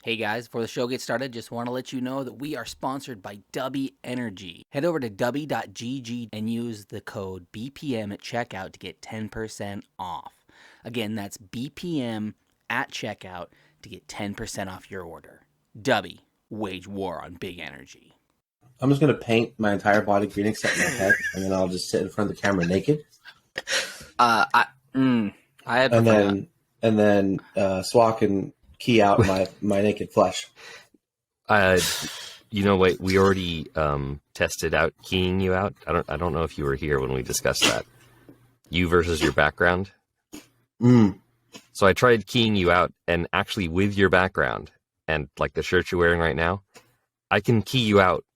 Hey guys, before the show gets started, just want to let you know that we are sponsored by Dubby Energy. Head over to dubby.gg and use the code BPM at checkout to get 10% off. Again, that's BPM at checkout to get 10% off your order. Dubby, wage war on big energy. I'm just going to paint my entire body green except my head, and then I'll just sit in front of the camera naked. And then Swak and key out my naked flesh. Wait, we already tested out keying you out. I don't know if you were here when we discussed that. You versus your background. So I tried keying you out, and actually with your background and like the shirt you're wearing right now, I can key you out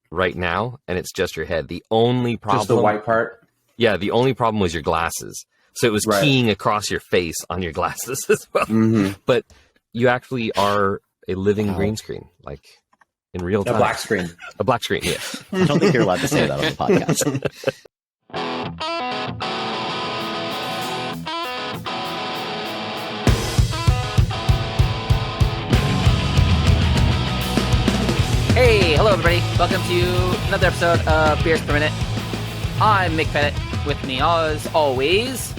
right now, and it's just your head. The only problem, just the white part. Yeah, the only problem was your glasses. So it was keying across your face on your glasses as well. Mm-hmm. But you actually are a living green screen, like in real time. A black screen. A black screen, yeah. I don't think you're allowed to say that on the podcast. Hey, hello everybody. Welcome to another episode of Beers Per Minute. I'm Mick Pettit. With me, as always,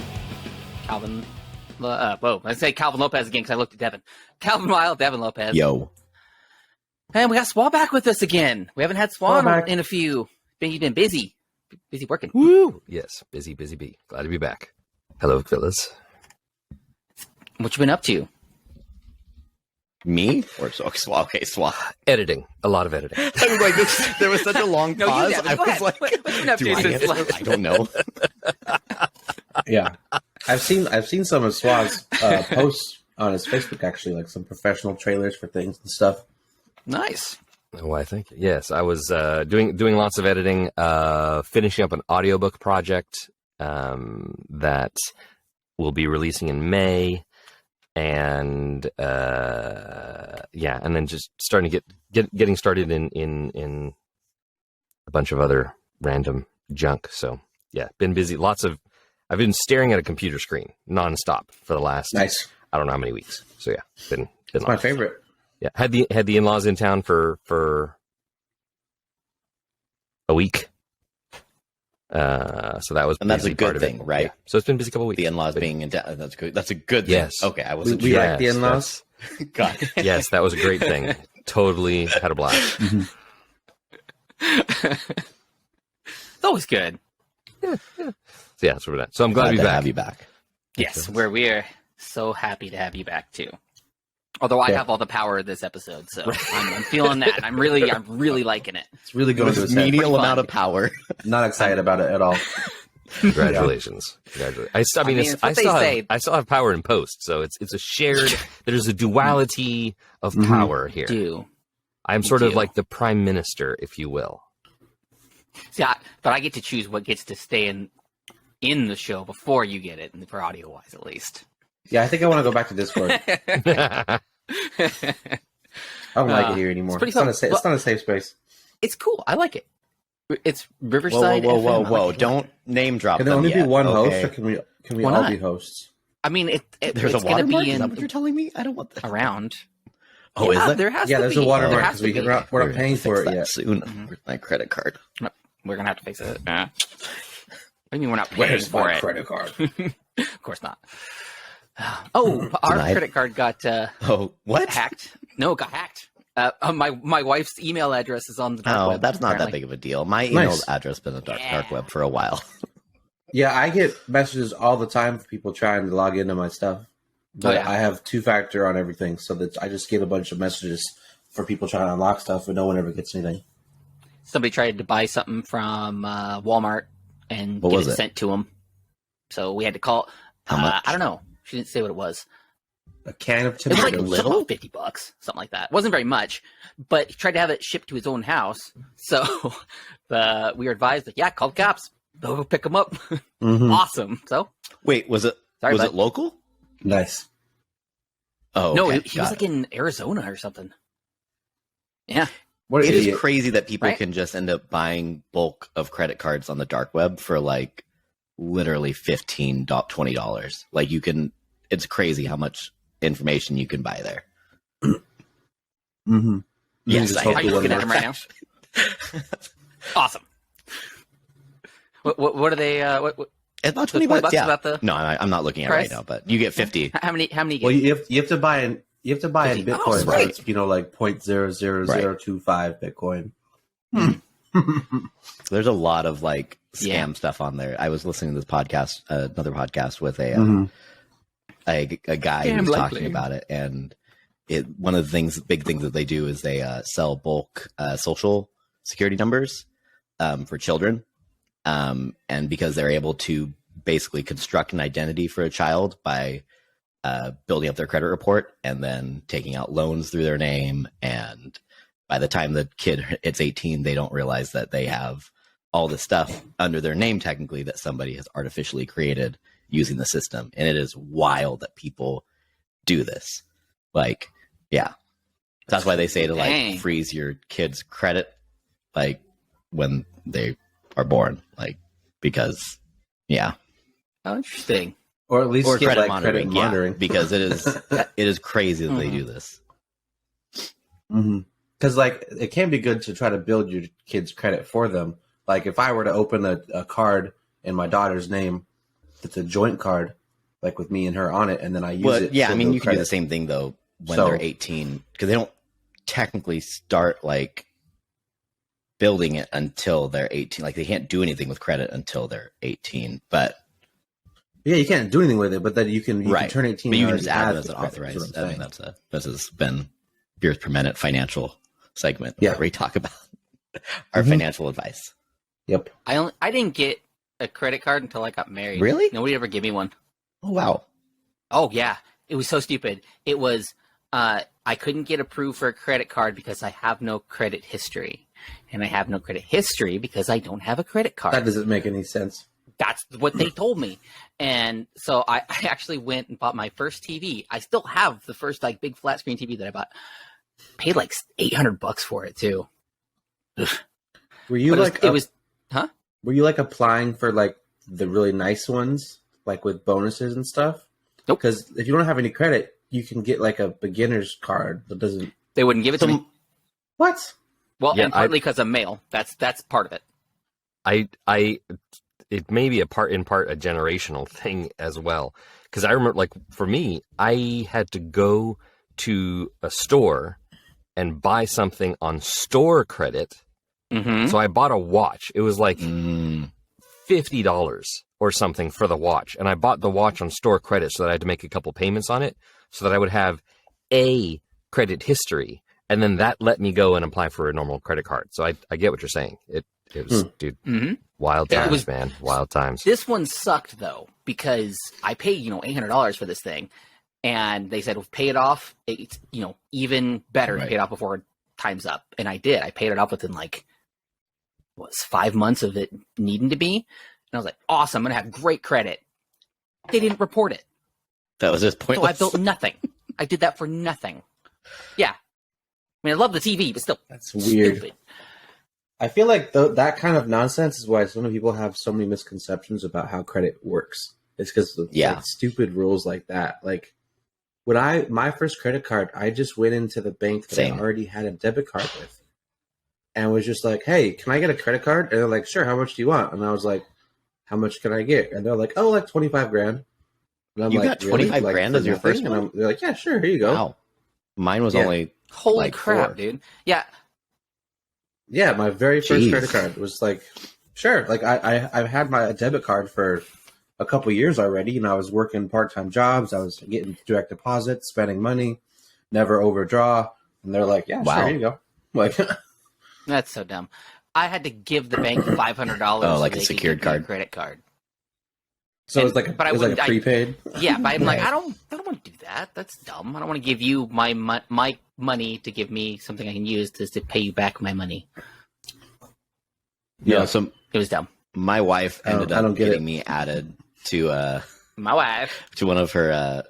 Calvin. I say Calvin Lopez again because I looked at Devin. Calvin Weil, Devin Lopez. Yo. And we got Swan back with us again. We haven't had Swan in a few. He's been busy. Busy working. Woo! Yes, busy bee. Glad to be back. Hello, fellas. What you been up to? Me? Or okay, Swap. Editing. A lot of editing. I was like, there was such a long pause. I was like, what you been up to since last? I don't know. Yeah. I've seen some of Swag's posts on his Facebook, actually, like some professional trailers for things and stuff. Nice. Why, thank you. Yes, I was doing lots of editing, finishing up an audiobook project that we'll be releasing in May. And and then just starting to getting started in a bunch of other random junk. So yeah, been busy. I've been staring at a computer screen nonstop for the last I don't know how many weeks. So yeah, been It's my favorite. Yeah, had the in-laws in town for a week. So that was, and that's a good thing, right? Yeah. So it's been a busy couple of weeks. The in-laws being in town, that's good. That's a good thing. Yes. Okay, I wasn't. We like the in-laws. God. Yes, that was a great thing. Totally had a blast. Mm-hmm. It's always good. Yeah. So yeah, that's where we're at. So I'm glad to have you back. Yes, we are so happy to have you back too. Although I have all the power this episode, so I'm feeling that. I'm really liking it. It's really going to a menial amount of power. Not excited about it at all. Congratulations. I still have power in post, so it's a shared. There's a duality of power here. I'm sort of like the prime minister, if you will. See, but I get to choose what gets to stay in the show before you get it, for audio wise at least. Yeah, I think I want to go back to Discord. I don't like it here anymore. It's not a safe space. It's cool. I like it. It's Riverside. Whoa! Like don't name drop. Can there only be one host, or can we all be hosts? I mean, there's it's a watermark. Is that what you're telling me? I don't want that around. Oh, is it? There has to be. There's a watermark because we're not paying for it yet. Soon. Where's my credit card? We're gonna have to fix it. What do you mean we're not paying for it? Credit card? Of course not. Oh, our credit card got what? Hacked. No, it got hacked. My wife's email address is on the dark web. That's not that big of a deal. My email address has been on the dark web for a while. Yeah, I get messages all the time from people trying to log into my stuff. But I have two-factor on everything, so that I just get a bunch of messages for people trying to unlock stuff, and no one ever gets anything. Somebody tried to buy something from Walmart and get it sent to them. So we had to call. How much? I don't know. She didn't say what it was. A can of tomatoes. It was like little, $50, something like that. It wasn't very much, but he tried to have it shipped to his own house. So we were advised that call the cops. They'll go pick him up. Awesome. So wait, was it local? Nice. Oh no, okay. he was like in Arizona or something. Yeah. It is crazy that people can just end up buying bulk of credit cards on the dark web for like literally $15, $20. Like it's crazy how much information you can buy there. Mm-hmm. Yes, Just I Are hopefully you one looking at them right now? Awesome. What are they? What It's about so 20 bucks. $20 Yeah. about the No, I'm not looking at it right price? now, but you get 50. How many? You Well, get? you have to buy in 50. Bitcoin, Oh, so right. it's like 0.00025 Bitcoin. There's a lot of like scam Yeah. stuff on there. I was listening to this podcast, another podcast with a Mhm. a guy who Scam was likely. talking about it, and one of the big things that they do is they sell bulk social security numbers for children, and because they're able to basically construct an identity for a child by building up their credit report and then taking out loans through their name, and by the time the kid hits 18, they don't realize that they have all this stuff under their name technically that somebody has artificially created using the system. And it is wild that people do this. Like, yeah. That's why they say to Dang. like freeze your kids' credit like when they are born. Like, because yeah. Oh, interesting. Or at least Or get credit like monitoring. credit monitoring. Yeah, because it is crazy that they do this. Because like it can be good to try to build your kids' credit for them. Like if I were to open a card in my daughter's name, it's a joint card, like with me and her on it, and then I use it. Yeah, to I mean, build you can do credit. the same thing though when So- they're 18, because they don't technically start like building it until they're 18. Like they can't do anything with credit until they're 18. But Yeah, you can't do anything with it, but then you can turn 18. But you can and just already add it have as the an credit, authorized. is what I I'm mean, saying. this has been Beers Per Minute financial segment Yeah. where we talk about our Mhm. financial advice. Yep. I didn't get a credit card until I got married. Really? Nobody ever gave me one. Oh wow! Oh yeah, it was so stupid. It was I couldn't get approved for a credit card because I have no credit history, and I have no credit history because I don't have a credit card. That doesn't make any sense. That's what they told me. And so I actually went and bought my first TV. I still have the first like big flat screen TV that I bought. Paid like $800 for it too. Were you But like Were you like applying for like the really nice ones, like with bonuses and stuff? Nope. Because if you don't have any credit, you can get like a beginner's card that doesn't. They wouldn't give it to me. What? Well, Yeah, and partly because I'm male. That's part of it. It may be in part a generational thing as well. Because I remember, like, for me, I had to go to a store and buy something on store credit. Mm-hmm. So I bought a watch. It was like Mm. $50 or something for the watch. And I bought the watch on store credit so that I had to make a couple payments on it so that I would have a credit history. And then that let me go and apply for a normal credit card. So I get what you're saying. It was, dude, Mm-hmm. wild Yeah, it times, was- man. Wild times. This one sucked though because I paid $800 for this thing, and they said, well, pay it off. It's even better to Right. pay it off before time's up, and I did. I paid it off within like 5 months of it needing to be, and I was like, awesome, I'm gonna have great credit. They didn't report it, That was just so pointless. I built nothing. I did that for nothing. Yeah, I mean, I love the TV, but still, That's weird. stupid. I feel like that kind of nonsense is why so many people have so many misconceptions about how credit works. It's because of like, stupid rules like that. Like when my first credit card, I just went into the bank that Same. I already had a debit card with, and was just like, "Hey, can I get a credit card?" And they're like, "Sure. How much do you want?" And I was like, "How much can I get?" And they're like, "Oh, like 25 grand." And I'm You like, got 25 Like, grand for as your nothing? first And one? they're like, "Yeah, sure. Here you go." Wow. Mine was Yeah. only Holy like crap, 4. dude! Yeah, Yeah, my very first Jeez. credit card was like, sure. Like I've had my debit card for a couple years already, and I was working part-time jobs. I was getting direct deposits, spending money, never overdraw. And they're like, yeah, Wow. sure, here you go. Like, that's so dumb. I had to give the bank $500. Oh, like so a they could secured give me a card. credit card. so it was like But I it was like wouldn't- a prepaid. Yeah, but I'm like, Right. I don't want to do that. That's dumb. I don't want to give you my money to give me something I can use to pay you back my money. Yeah. So It was dumb. my wife ended I don't up get getting it. me added to My wife. one of her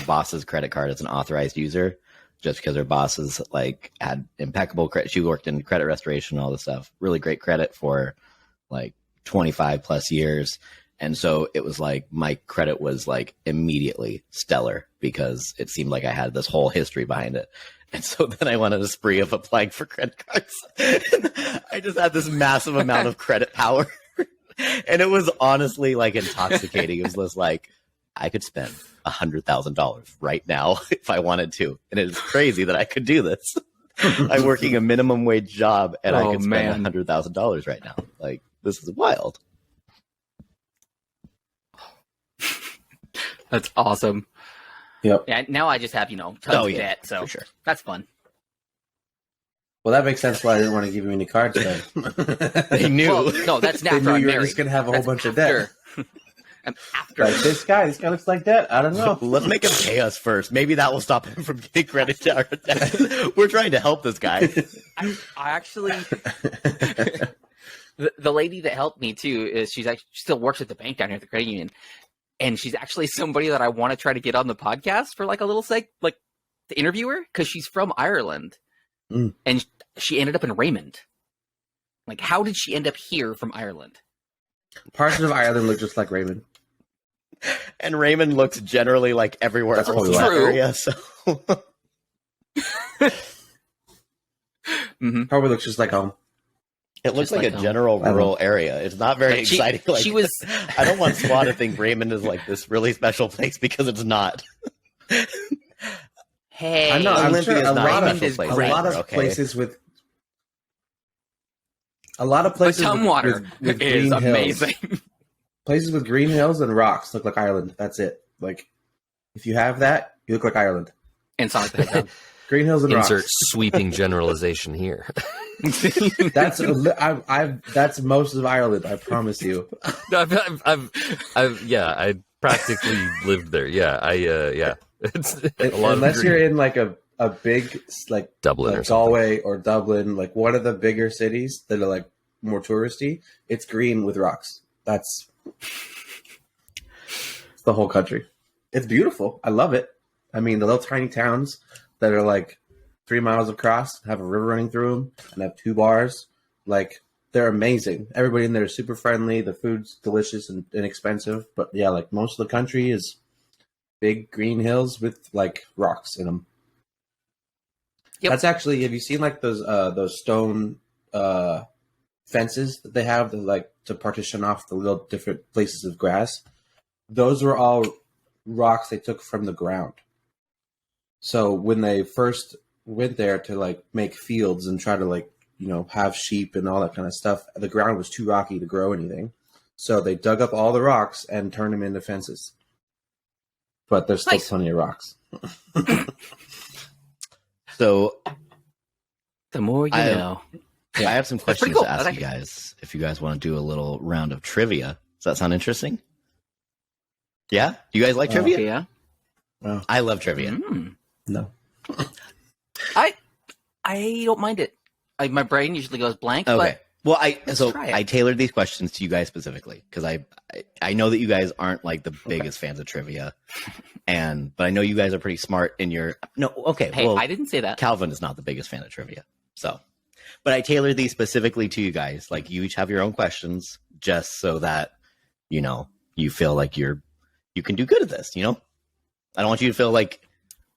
boss's credit card as an authorized user, just because her bosses like had impeccable credit. She worked in credit restoration, all this stuff, really great credit for like 25 plus years. And so it was like my credit was like immediately stellar because it seemed like I had this whole history behind it. And so then I went on a spree of applying for credit cards. And I just had this massive amount of credit power. And it was honestly like intoxicating. It was just like, I could spend $100,000 right now if I wanted to. And it is crazy that I could do this. I'm working a minimum wage job and I could spend $100,000 right now. Like, this is wild. That's awesome. Yep. Yeah, now I just have, tons of debt, so for sure. That's fun. Well, that makes sense why I didn't want to give you any cards then. They knew. Well, no, that's They after knew I'm you were married. just going to have a That's whole bunch of after. debt. I'm after. Like, this guy looks like that. I don't know. Let's make him pay us first. Maybe that will stop him from getting credit to our debt. We're trying to help this guy. I actually, the lady that helped me too is she still works at the bank down here at the credit union, and she's actually somebody that I want to try to get on the podcast for like a little to interview her because she's from Ireland, and she ended up in Raymond. Like, how did she end up here from Ireland? Parts of Ireland look just like Raymond. And Raymond looks generally like everywhere That's else in probably that why. area. So Probably looks just like home. it looks Just like like a general home. rural area. It's not very She- exciting. Like, she was- I don't want Swan to think Raymond is like this really special place because it's not. Hey, I'm not. I'm Olympia sure is a not lot a of Raymond is place. a great. lot of Okay. places with a lot of places but Tumwater with is green amazing. hills. Places with green hills and rocks look like Ireland. That's it. Like, if you have that, you look like Ireland. And Sonic the Hedgehog. Green hills and Insert rocks. sweeping generalization here. That's that's most of Ireland. I promise you. No, I practically lived there. Yeah. It's a lot Unless of you're green. in like a big like Dublin like or something. Galway or Dublin, like one of the bigger cities that are like more touristy, it's green with rocks. It's the whole country. It's beautiful. I love it. I mean, the little tiny towns that are like 3 miles across, have a river running through them, and have 2 bars. Like, they're amazing. Everybody in there is super friendly. The food's delicious and inexpensive. But yeah, like most of the country is big green hills with like rocks in them. Yep. That's actually, have you seen like those stone fences that they have to partition off the little different places of grass? Those were all rocks they took from the ground. So when they first went there to like make fields and try to like, have sheep and all that kind of stuff, the ground was too rocky to grow anything. So they dug up all the rocks and turned them into fences. But there's still Nice. plenty of rocks. So The more you know. I have some That's pretty questions cool. to I ask like you guys. If you guys want to do a little round of trivia, does that sound interesting? Yeah, do you guys like trivia? Yeah. Well, I love trivia. no. I don't mind it. My brain usually goes blank, Okay. Well, let's try it. I tailored these questions to you guys specifically because I know that you guys aren't like the biggest fans of trivia, but I know you guys are pretty smart in your but hey, well, I didn't say that. Calvin is not the biggest fan of trivia, but I tailored these specifically to you guys. Like, you each have your own questions, just so that you feel like you can do good at this. I don't want you to feel like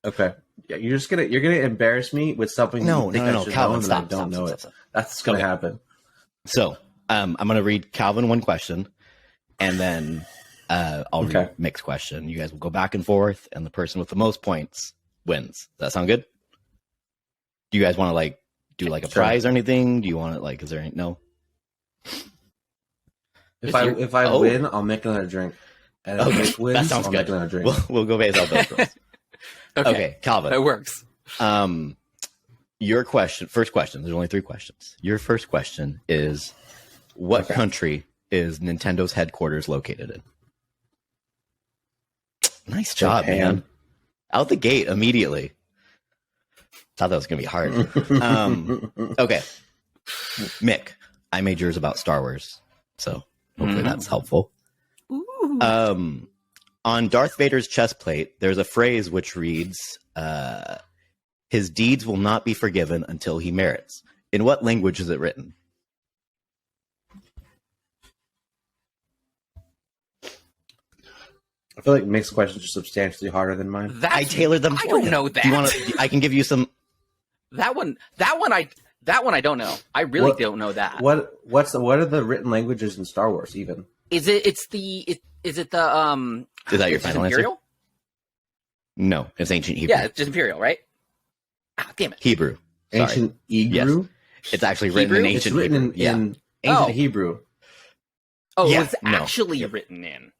Okay. Yeah, you're gonna embarrass me with something. No, you think no, I no, should Calvin, know and stop, I don't stop, know stop, it. stop. That's gonna happen. so. I'm going to read Calvin one question, and then I'll read Mick's question. You guys will go back and forth, and the person with the most points wins. Does that sound good? Do you guys want to do a Sure. prize or anything? Do you want to is there any no? If I Oh. win, I'll make another drink. And if Mick wins, that sounds I'll good. make another drink. We'll go based on those rules. Okay, Calvin. That works. Your first question. There's only 3 questions. Your first question is, what country is Nintendo's headquarters located in? Nice job, Japan. man. Out the gate immediately. Thought that was going to be hard. Okay. Mick, I made yours about Star Wars, so hopefully that's helpful. Ooh. On Darth Vader's chest plate, there's a phrase which reads, his deeds will not be forgiven until he merits. In what language is it written? I feel like Mick's questions are substantially harder than mine. That's, I tailored them I for don't you. know that. Do you want to? I can give you some. That one I don't know. I really don't know that. What are the written languages in Star Wars even? Is it is it the Is that your final Imperial? answer? No, it's ancient Hebrew. Yeah, it's just Imperial, right? Ah, damn it. Hebrew. Sorry. Ancient Hebrew? Yes. It's actually written in Hebrew? ancient It's written Hebrew. in ancient Hebrew. Oh, Yeah, it was no. actually written in.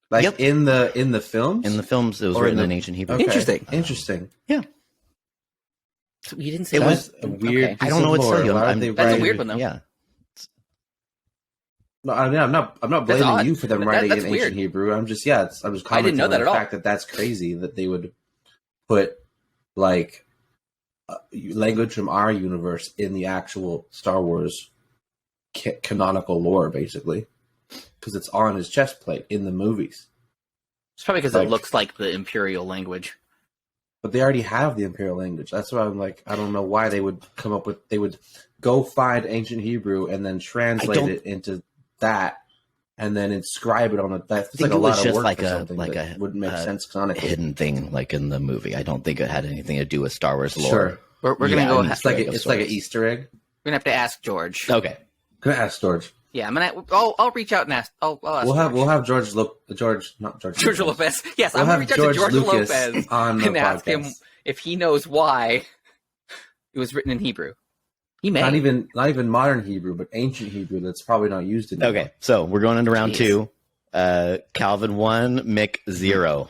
Like Yep. in the films? In the films, it was Or written in in the- ancient Hebrew. Okay. Interesting. Yeah. So you didn't say It that? was a weird. Okay. I don't know what to tell you. Why would they That's a write- weird one, though. Yeah. No, I mean, I'm not That's blaming odd. you for them That- writing that's in weird. ancient Hebrew. I'm just I'm just I didn't commenting know that on at the all. fact that that's crazy that they would put like language from our universe in the actual Star Wars canonical lore, basically, because it's on his chest plate in the movies. It's probably because Like- it looks like the Imperial language. But they already have the Imperial language. That's why I'm like, I don't know why they would come up with. They would go find ancient Hebrew and then translate it into that, and then inscribe it on a. That's think like a it was lot of just work like for a- something like that a, wouldn't make sense canonically. Hidden thing, like in the movie. I don't think it had anything to do with Star Wars lore. Sure, We're gonna Yeah, go. and We're it's like egg of it's like an sorts. Easter egg. gonna have to ask George. Okay. Can I ask George? Yeah, I'm gonna. I'll reach out and ask. I'll ask. We'll have George not George. George Lopez. Yes, We'll I'm gonna have reach out to George Lucas Lopez on the and ask him podcast. if he knows why it was written in Hebrew. He may. Not even modern Hebrew, but ancient Hebrew that's probably not used anymore. Okay. So we're going into round Jeez. 2. Calvin 1, Mick 0.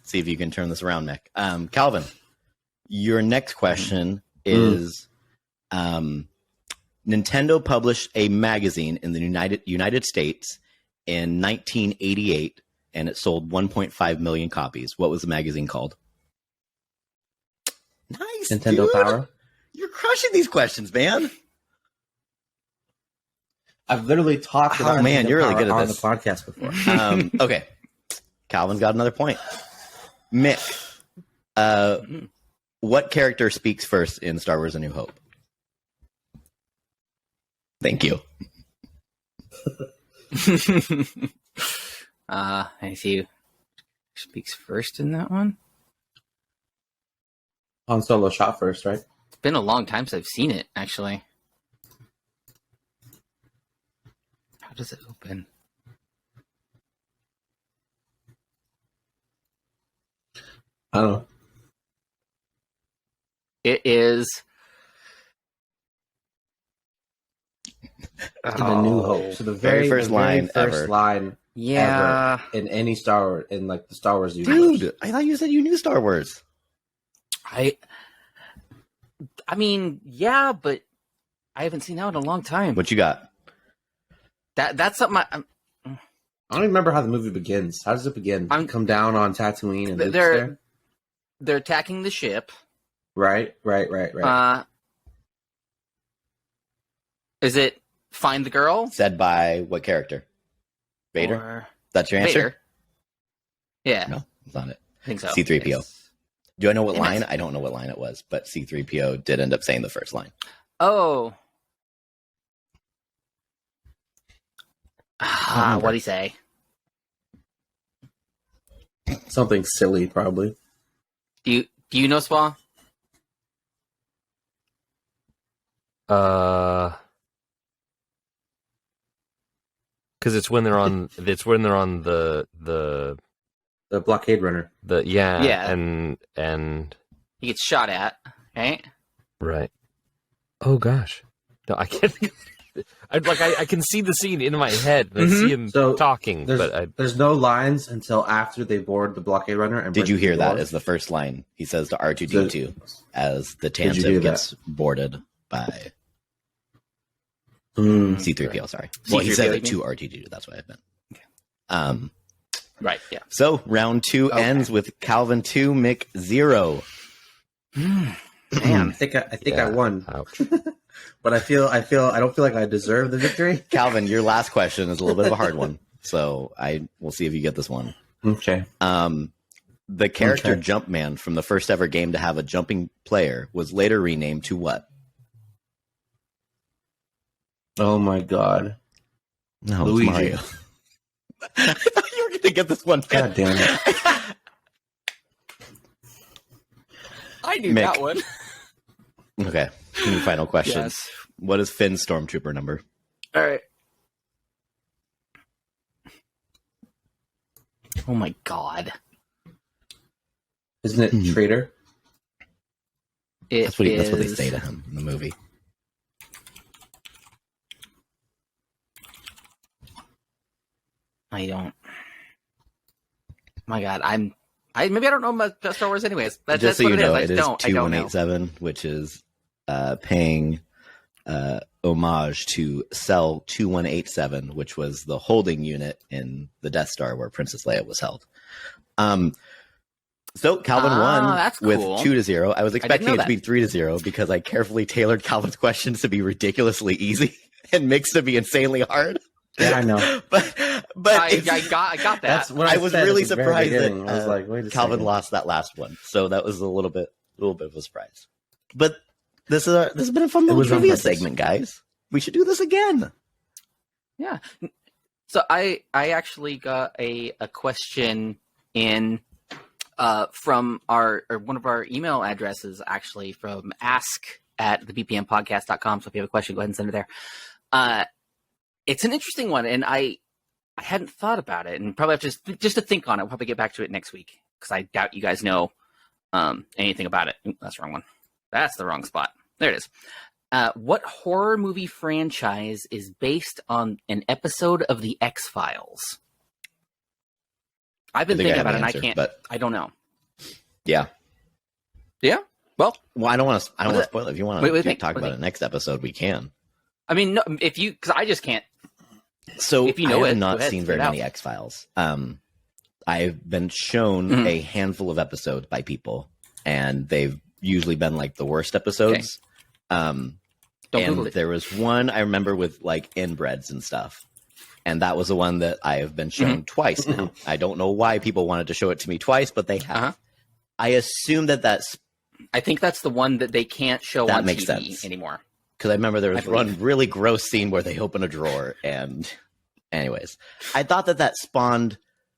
See if you can turn this around, Mick. Calvin, your next question is Nintendo published a magazine in the United States in 1988, and it sold 1.5 million copies. What was the magazine called? Nice, Nintendo dude. Power. You're crushing these questions, man. I've literally talked Oh, about man, Nintendo you're really Power good at on this. the podcast before. Okay. Calvin got another point. Mick, what character speaks first in Star Wars A New Hope? Thank you. I see who speaks first in that one. Han Solo shot first, right? It's been a long time since I've seen it, actually. How does it open? I don't know. It is. In A New Hope. So the Very first line ever. line Yeah. ever in any Star Wars, in like the Star Wars universe. Dude, I thought you said you knew Star Wars. I mean, yeah, but I haven't seen that in a long time. What you got? That's something I don't even remember how the movie begins. How does it begin? Come down on Tatooine and Luke's there? they're attacking the ship. Right. Is it find the girl? Said by what character? Vader? Or That's your answer? Vader? Yeah, No, that's not it. I think so. C-3PO. Yes. Do I know what Damn line? it. I don't know what line it was, but C-3PO did end up saying the first line. Oh. remember. What'd he say? Something silly, probably. Do you know Spa? Because it's when they're on. It's when they're on the The blockade runner. Yeah. and He gets shot at, right? right. Oh gosh, no, I can't. I can see the scene in my head. And I see him So, talking, but There's no lines until after they board the blockade runner. And Did break you the hear that door. as the first line? He says to R2-D2 as the Did you hear Tantive gets boarded by C-3PO, sorry. Well, he C-3PO, said you it mean? to R2-D2, that's what I meant. Right, yeah. So round 2 ends with Calvin 2, Mick 0. Man. I think I won, ouch. but I don't feel like I deserve the victory. Calvin, your last question is a little bit of a hard one, so we'll see if you get this one. Okay. The character Okay. Jumpman from the first ever game to have a jumping player was later renamed to what? Oh my god. No, Luigi. it's Mario. I thought you were going to get this one. God damn it. I knew Mick. that one. Okay. Final question. Yes. What is Finn's stormtrooper number? All right. Oh my god. Isn't it traitor? That's what they say to him in the movie. I don't. My god, maybe I don't know about Star Wars anyways. Just That's so what you know, it is. it is I don't know. 2187, which is paying homage to Cell 2187, which was the holding unit in the Death Star where Princess Leia was held. So Calvin won with cool. 2-0. I was expecting it to that. be 3-0 because I carefully tailored Calvin's questions to be ridiculously easy and Mick's to be insanely hard. Yeah, I know. but I got that. That's what I was said really at the very surprised beginning. that I was like, wait a Calvin second. lost that last one. So that was a little bit of a surprise. But this has been a fun little was on trivia purpose. segment, guys. We should do this again. Yeah. So I actually got a question in from one of our email addresses, actually, from ask@thebpmpodcast.com. So if you have a question, go ahead and send it there. It's an interesting one, and I hadn't thought about it, and probably have just to think on it. We'll probably get back to it next week because I doubt you guys know anything about it. Ooh, that's the wrong one. That's the wrong spot. There it is. What horror movie franchise is based on an episode of The X-Files? I've been thinking about it, and I don't know. Yeah. Yeah? Well, I don't want to spoil it. If you want to talk about it it next episode, we can. I mean, no, because I just can't. So if you know I have it, not go ahead, seen spit very it many X-Files. I've been shown a handful of episodes by people, and they've usually been like the worst episodes. Don't Google it. There was one I remember with like inbreds and stuff. And that was the one that I have been shown twice now. I don't know why people wanted to show it to me twice, but they have. I assume that's... I think that's the one that they can't show on makes TV sense. anymore. Because I remember there was one really gross scene where they open a drawer. And anyways, I thought that spawned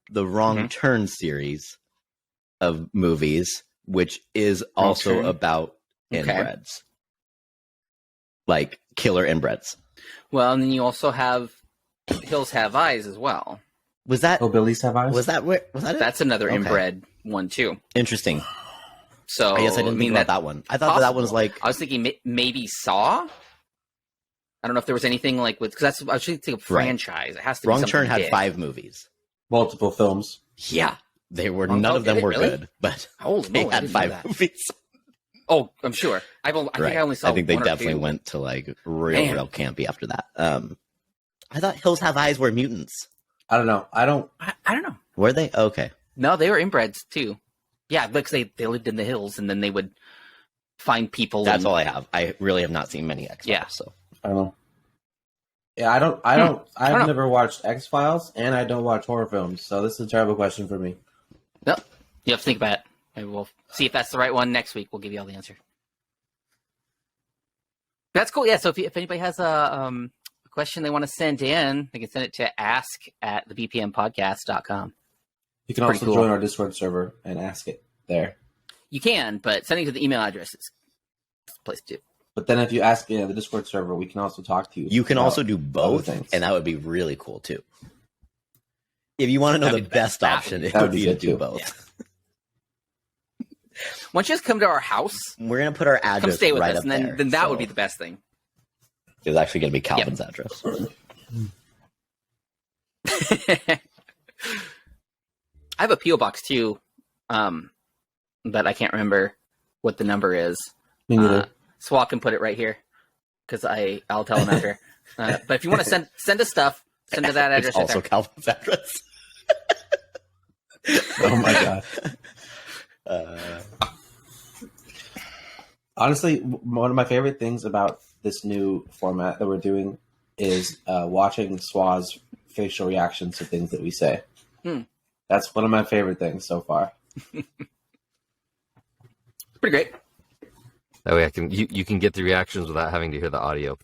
the Wrong Turn series of movies, which is also about inbreds. Like killer inbreds. Well, and then you also have Hills Have Eyes as well. Was that... Oh, Billy's Have Eyes? Was that it? That's another inbred one, too. Interesting. So I guess I didn't think about that one. I thought that one was like... I was thinking maybe Saw? I don't know if there was anything like with... Because I was thinking of franchise. It has to be Wrong something Turn had big. 5 movies. Multiple films. Yeah. They were... None of them were good, but they had 5 movies. Oh, I'm sure. I think I only saw I think they one or definitely two. went to like real campy after that. I thought Hills Have Eyes were mutants. I don't know. I don't know. Were they? Okay. No, they were inbreds too. Yeah, because they lived in the hills and then they would find people. That's all I have. I really have not seen many X-Files. Yeah. So I don't know. Yeah, I've never watched X-Files and I don't watch horror films, so this is a terrible question for me. Well, you have to think about it. Maybe we'll see if that's the right one next week. We'll give you all the answer. That's cool. Yeah. So if anybody has a question they want to send in, they can send it to ask@thebpmpodcast.com. You can also join our Discord server and ask it there. You can, but sending to the email address is the place to do. But then if you ask the Discord server, we can also talk to you. you can also do both, things. and that would be really cool too. If you want to know the best option, it would be to do both. Yeah. Why don't you just come to our house? We're gonna put our address Come stay with right us, up and then there, that would be the best thing. It's actually gonna be Calvin's address. I have a P.O. box too, but I can't remember what the number is. Me neither. Swat can put it right here because I'll tell him after. But if you want to send us stuff, send to that address. It's also Calvin's address. Oh my god. Honestly, one of my favorite things about this new format that we're doing is watching Swaz's facial reactions to things that we say. That's one of my favorite things so far. Pretty great. That way you can get the reactions without having to hear the audio.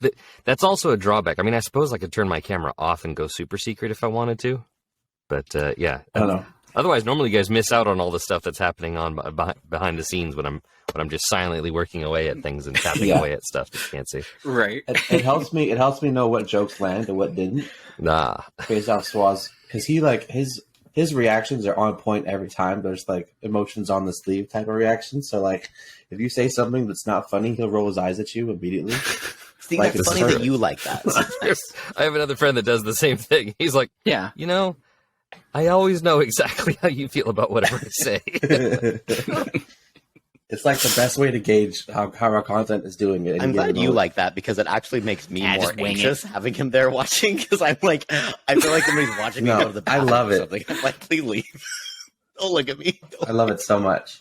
That's also a drawback. I mean, I suppose I could turn my camera off and go super secret if I wanted to. But yeah. I don't know. Otherwise, normally you guys miss out on all the stuff that's happening on behind the scenes when I'm just silently working away at things and tapping away at stuff that you can't see. Right. It helps me. It helps me know what jokes land and what didn't. Nah. Based off Swaz, because he his reactions are on point every time. There's like emotions on the sleeve type of reactions. So like, if you say something that's not funny, he'll roll his eyes at you immediately. See, Like, that's it's funny perfect. that you like that. I have another friend that does the same thing. He's like, Yeah. you know, I always know exactly how you feel about whatever I say. It's like the best way to gauge how our content is doing it. I'm glad you like that because it actually makes me more just wing anxious having him there watching because I'm like, I feel like somebody's watching me No, go to the I bathroom love or it. something. I'm like, please leave. Don't look at me. I love it so much.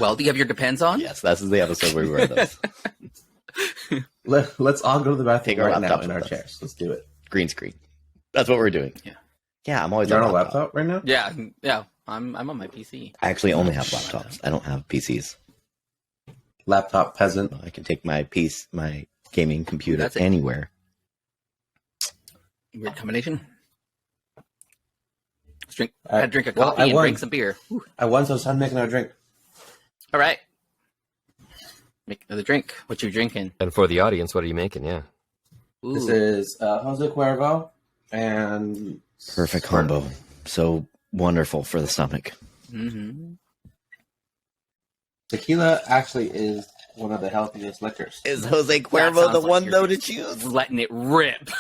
Well, do you have your Depends on? Yes, this is the episode where we wear those. Let's all go to the bathroom Take our right now laptops in our with us. chairs. Let's do it. Green screen. That's what we're doing. Yeah. Yeah, I'm always You're on on a laptop right now? Yeah. Yeah. I'm on my PC. I actually only have laptops. I don't have PCs. Laptop peasant. I can take my gaming computer That's it. anywhere. Weird combination. Let's drink. All right. I'd drink a Well, coffee I and won. drink some beer. Whew. I won, so it's time to make another drink. All right. Make another drink. What you drinking? And for the audience, what are you making? Yeah. Ooh. This is Jose Cuervo and Perfect combo. So wonderful for the stomach. Mm-hmm. Tequila actually is one of the healthiest liquors. Is Jose That Cuervo sounds the like one, you're though, to just choose? Letting it rip.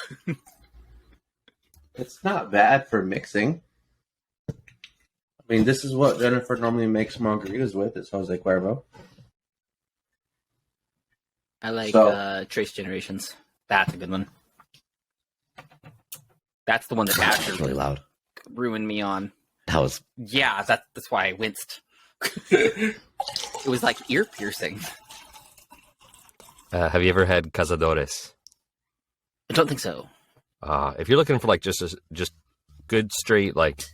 It's not bad for mixing. I mean, this is what Jennifer normally makes margaritas with. It's Jose Cuervo. I like So- Trace Generations. That's a good one. That's the one that That's actually really loud. ruined me on. That was Yeah, that's why I winced. It was like ear piercing. Have you ever had cazadores? I don't think so. If you're looking for like just good straight like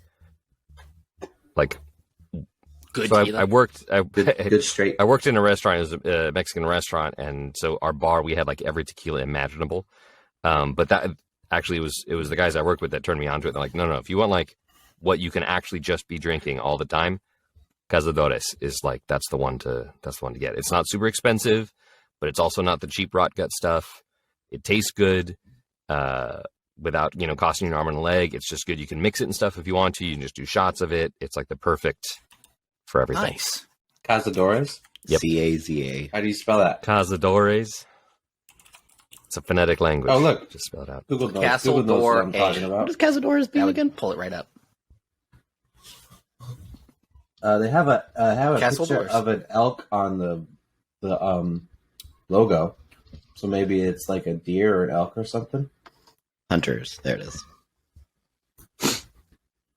Good so tequila. I worked Good straight. I worked in a restaurant. It was a Mexican restaurant, and so our bar we had like every tequila imaginable. But that actually it was the guys I worked with that turned me onto it. They're like, no, if you want like what you can actually just be drinking all the time, Cazadores is like that's the one to get. It's not super expensive, but it's also not the cheap rot gut stuff. It tastes good without costing you an arm and a leg. It's just good. You can mix it and stuff if you want to. You can just do shots of it. It's like the perfect for everything. Nice. Cazadores. Yep. Caza. How do you spell that? Cazadores. It's a phonetic language. Oh, look. Just spell it out. Google knows. Castle Google knows Door what I'm talking A. What about. does Cazadores I mean would again? pull it right up. They have a Castle picture Doors. of an elk on the logo. So maybe it's like a deer or an elk or something. Hunters. There it is.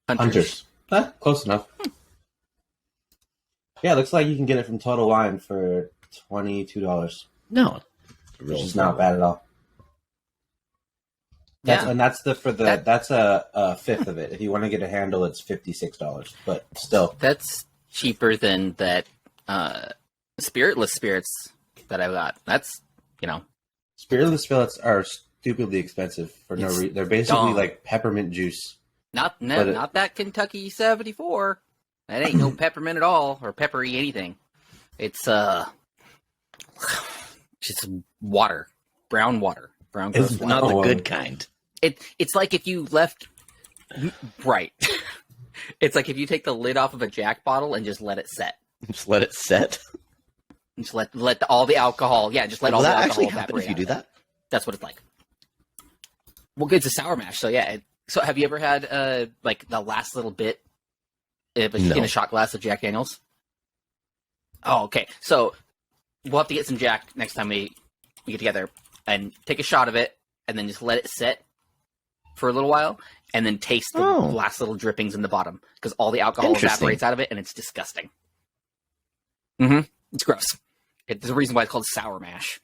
Hunters. Close enough. Yeah, it looks like you can get it from Total Wine for $22, No. which is not bad at all. Yeah. And that's that's a fifth of it. If you want to get a handle, it's $56. But still, That's cheaper than that spiritless spirits that I got. That's spiritless fillets are stupidly expensive for no It's reason. They're basically dumb. like peppermint juice. not But that Kentucky 74. That ain't no peppermint at all or peppery anything. It's just water, brown water, brown gross It's water. Not the Oh, good kind. It's like if you left right. It's like if you take the lid off of a Jack bottle and just let it set. Just let it set. Just let all the alcohol. Yeah, just let Will all the that alcohol actually happen evaporate if you out do of it. that? That's what it's like. Well, it's a sour mash, so yeah. So have you ever had like the last little bit in No. a shot glass of Jack Daniels? Oh, okay. So we'll have to get some Jack next time we get together and take a shot of it and then just let it sit for a little while and then taste the Oh. last little drippings in the bottom because all the alcohol Interesting. evaporates out of it and it's disgusting. Mm-hmm. It's gross. There's a reason why it's called sour mash.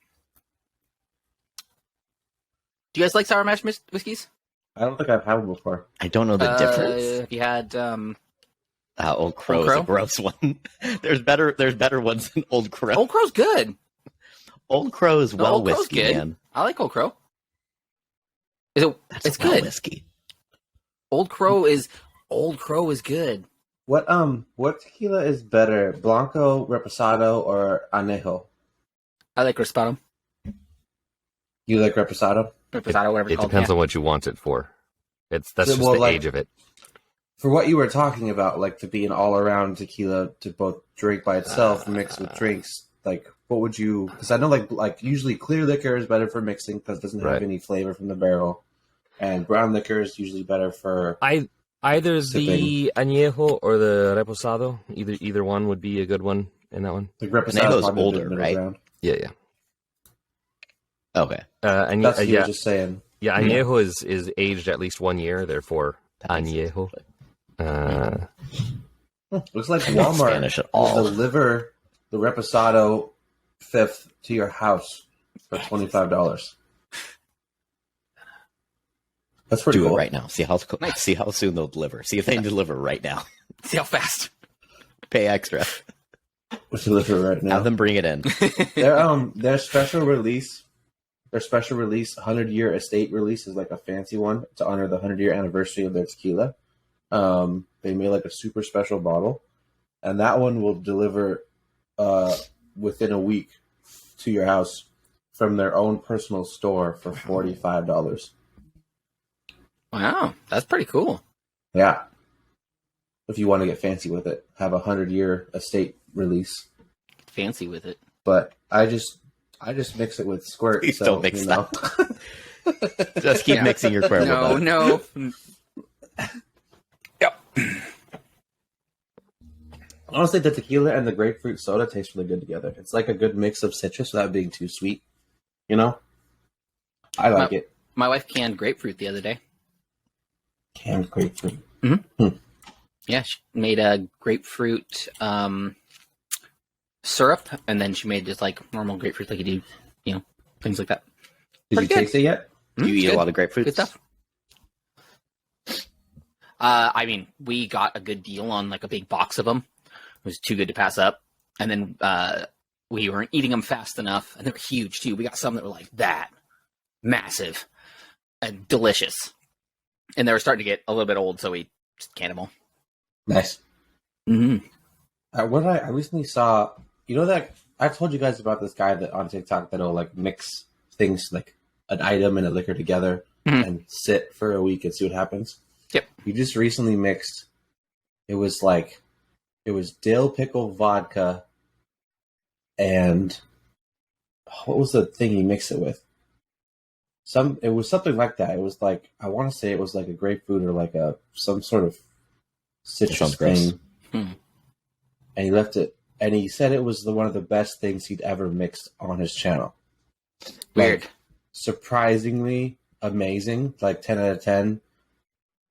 Do you guys like sour mash whiskeys? I don't think I've had one before. I don't know the difference. Have you had Old Crow Old is Crow? a gross one. There's better ones than Old Crow. Old Crow's good. Old Crow is well Old Crow's whiskey, good. man. I like Old Crow. It's That's good. whiskey. Old Crow is good. What tequila is better, Blanco, Reposado, or Anejo? I like Raspado. You like Reposado? Reposado, whatever It it's called. depends Yeah. on what you want it for. That's So, just well, the like- age of it. For what you were talking about, like to be an all-around tequila to both drink by itself, mixed with drinks, like what would you? Because I know like usually clear liquor is better for mixing because it doesn't have Right. any flavor from the barrel, and brown liquor is usually better for. Either Sipping. the añejo or the reposado. Either one would be a good one in that one. The Reposado Anejo's is probably older, the middle right? ground. Yeah. Okay. And That's what you yeah, were just saying. yeah. Añejo is aged at least 1 year, therefore añejo. Looks like I'm not Walmart Spanish at will all. deliver the Reposado fifth to your house for $25. That's pretty Do cool. it right now. See how soon they'll deliver. See if they can deliver right now. See how fast. Pay extra. We'll deliver right now. Have them bring it in. Their special release, 100-year estate release is like a fancy one to honor the 100-year anniversary of their tequila. They made like a super special bottle, and that one will deliver within a week to your house from their own personal store for $45. Wow, that's pretty cool. Yeah. If you want to get fancy with it, have a 100-year estate release. Fancy with it. But I just mix it with squirt. Please so, don't mix you know. Just keep Yeah. mixing your Cuervo. No. Yep. Honestly, the tequila and the grapefruit soda taste really good together. It's like a good mix of citrus without being too sweet. You know? I like it. My wife canned grapefruit the other day. Canned grapefruit. Yeah, she made a grapefruit syrup, and then she made just like normal grapefruit, like you do, things like that. Did you Pretty good. taste it yet? Do you eat Good. a lot of grapefruits? Good stuff. I mean, we got a good deal on like a big box of them. It was too good to pass up. And then we weren't eating them fast enough, and they were huge too. We got some that were like that, massive, and delicious. And they were starting to get a little bit old, so we just canned them all. Nice. Mm-hmm. I recently saw, that I told you guys about this guy that on TikTok that'll like mix things like an item and a liquor together and sit for a week and see what happens. Yep. He just recently mixed. It was dill pickle vodka, and what was the thing he mixed it with? It was something like that. It was like, I want to say it was like a grapefruit or like some sort of citrus sounds gross. thing. And he left it, and he said it was one of the best things he'd ever mixed on his channel. Weird. Like, surprisingly amazing, like 10 out of 10.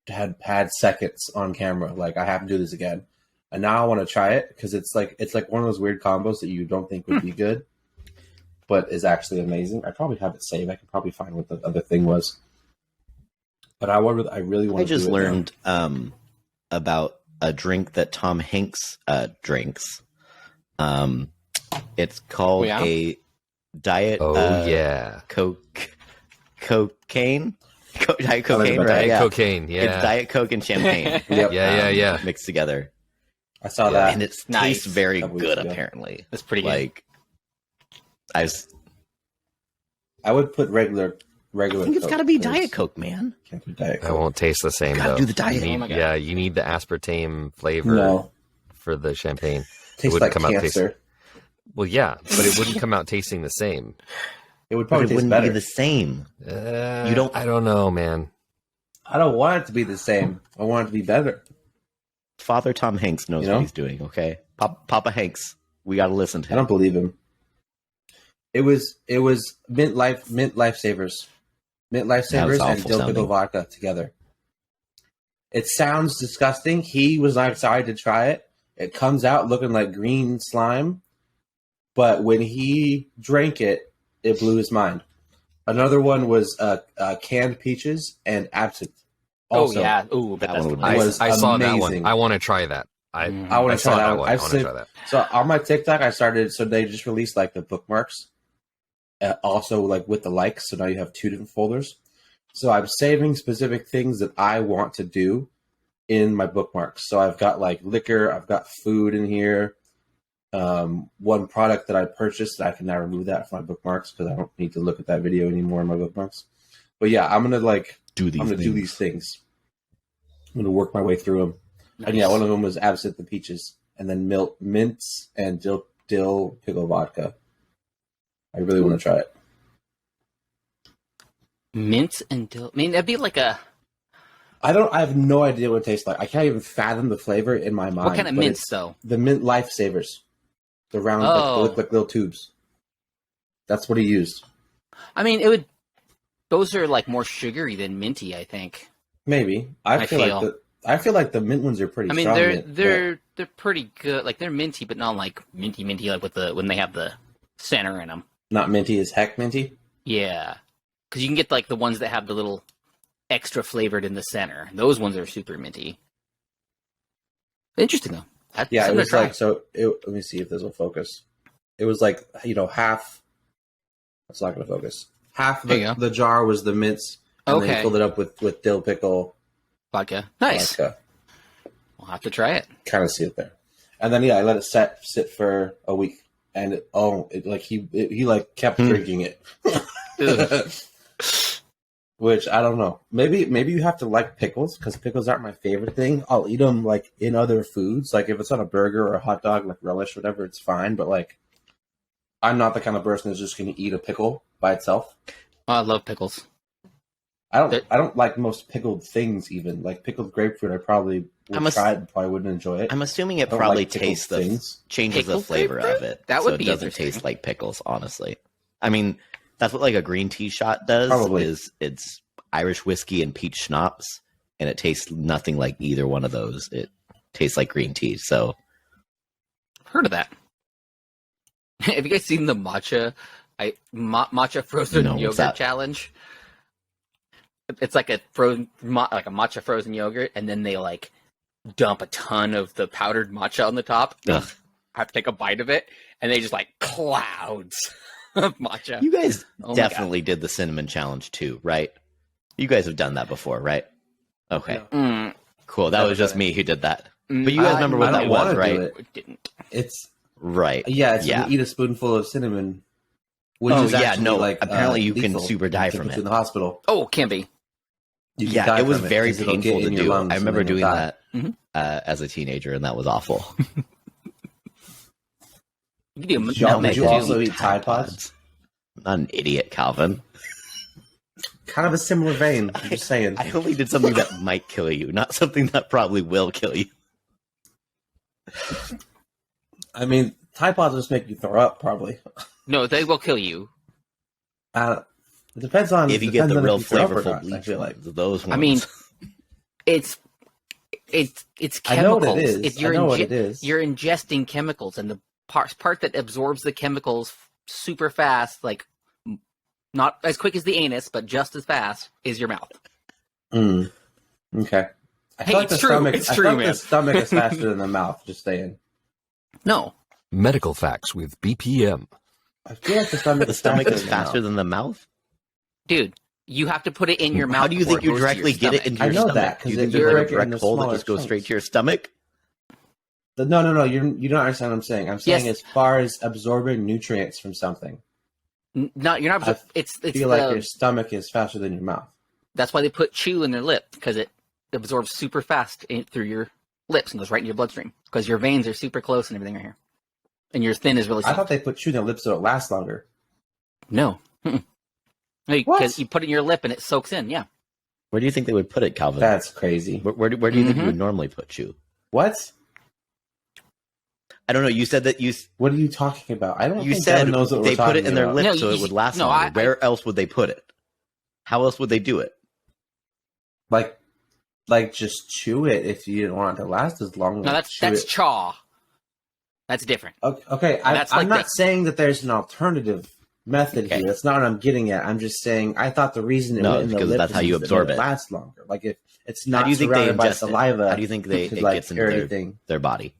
Had seconds on camera. Like, I have to do this again. And now I want to try it because it's like one of those weird combos that you don't think would be good, but is actually amazing. I probably have it saved. I can probably find what the other thing was. But I really want I to just do it learned about a drink that Tom Hanks drinks. It's called a diet. Cocaine. Diet cocaine, right? Diet Yeah. cocaine, yeah. It's Diet Coke and champagne. Yep. Yeah. Mixed together. I saw that. And it Nice. tastes very Couple good, weeks ago. apparently. That's pretty good. Like, I would put regular. I think it's Coke got to be because Diet Coke, man. Can't do Diet It Coke. won't taste the same Gotta though. do the diet. You need, Oh my God. yeah, you need the aspartame flavor No, for the champagne. tastes wouldn't like come out cancer. Well, yeah, but it wouldn't come out tasting the same. It would But probably it taste wouldn't better. be the same. You don't- I don't know, man. I don't want it to be the same. I want it to be better. Father Tom Hanks knows You know? what he's doing, okay? Papa Hanks, we got to listen to I him. don't believe him. It was mint lifesavers, That was and awful dill pickle sounding. vodka together. It sounds disgusting. He was not excited to try it. It comes out looking like green slime, but when he drank it, it blew his mind. Another one was canned peaches and absinthe. Also, oh yeah. Ooh, that that's one would the be- I, was I saw that amazing. one. I want to try that. I Mhm. I want I to saw try that that one. one. I want to try that. So on my TikTok, I started. So they just released like the bookmarks, also like with the likes. So now you have two different folders. So I'm saving specific things that I want to do in my bookmarks. So I've got like liquor, I've got food in here. One product that I purchased, I can now remove that from my bookmarks because I don't need to look at that video anymore in my bookmarks. But yeah, I'm gonna like do these things. I'm gonna work my way through them. Nice. And yeah, one of them was absinthe and peaches, and then mints and dill pickle vodka. I really want to try it. Mint and dill. I mean, that'd be like a. I have no idea what it tastes like. I can't even fathom the flavor in my mind. What kind of mints, though? The mint lifesavers. The round, like, they look like little tubes. That's what he used. I mean, it would. Those are like more sugary than minty, I think. Maybe. I feel like the mint ones are pretty. I mean, strong they're pretty good. Like they're minty, but not like minty like with when they have the center in them. Not minty as heck minty. Yeah, because you can get like the ones that have the little extra flavored in the center. Those ones are super minty. Interesting though. Yeah, it was like so. Let me see if this will focus. It was like half. It's not going to focus. Half the jar was the mints, and then filled it up with dill pickle vodka. Nice. Vodka. We'll have to try it. Kind of see it there, and then I let it sit for a week, and he kept drinking it. Which I don't know. Maybe you have to like pickles because pickles aren't my favorite thing. I'll eat them like in other foods, like if it's on a burger or a hot dog, like relish, whatever, it's fine. But like, I'm not the kind of person that's just going to eat a pickle by itself. Oh, I love pickles. I don't like most pickled things. Even like pickled grapefruit, I probably would try it, and probably wouldn't enjoy it. I'm assuming it probably tastes changes the flavor of it. That would be interesting. It doesn't taste like pickles, honestly. I mean. That's what like a green tea shot does. Probably. It's Irish whiskey and peach schnapps, and it tastes nothing like either one of those. It tastes like green tea. So, heard of that? Have you guys seen the matcha frozen yogurt challenge? It's like a matcha frozen yogurt, and then they like dump a ton of the powdered matcha on the top. Ugh. I have to take a bite of it, and they just like clouds. Of matcha. You guys definitely did the cinnamon challenge too, right? You guys have done that before, right? Okay. No. Cool. That was just me who did that. But you guys remember what that was, right? It didn't. It's right. Yeah, you eat a spoonful of cinnamon. Which is apparently you can super die from it. In the hospital. Oh, can be. It was very painful to do. I remember doing that as a teenager, and that was awful. Did you also eat Tide Pods? I'm not an idiot, Calvin. Kind of a similar vein. I'm just saying. I only did something that might kill you, not something that probably will kill you. I mean, Tide Pods just make you throw up, probably. No, they will kill you. It depends on if you get the real flavorful bleach ones. Those ones. I mean, it's chemicals. I know what it is. You're ingesting chemicals, and the part that absorbs the chemicals super fast, like not as quick as the anus, but just as fast, is your mouth. Okay. I feel like the stomach is faster than the mouth. Just saying. No. Medical facts with BPM. I feel like the stomach is faster than the mouth. Dude, you have to put it in your mouth. How do you think you directly get it into your stomach? I know that because you think there's a direct hole that just goes straight to your stomach. No. You don't understand what I'm saying. I'm saying as far as absorbing nutrients from something. No, you're not. I feel like your stomach is faster than your mouth. That's why they put chew in their lip, because it absorbs super fast through your lips and goes right into your bloodstream. Because your veins are super close and everything right here, and your thin is really soft. I thought they put chew in their lips so it lasts longer. No, because you put it in your lip and it soaks in. Yeah. Where do you think they would put it, Calvin? That's crazy. Where do you think you would normally put chew? What? I don't know. You said that you. What are you talking about? I don't. You think said knows what they put it in their about. lips so it would last longer. Where else would they put it? How else would they do it? Like just chew it if you didn't want it to last as long. No, that's chaw. That's different. Okay. I'm not saying that there's an alternative method here. That's not what I'm getting at. I'm just saying I thought the reason it went in the lip that's how you absorb it. Lasts longer. Like if it's not surrounded by saliva. How do you think it gets into their body?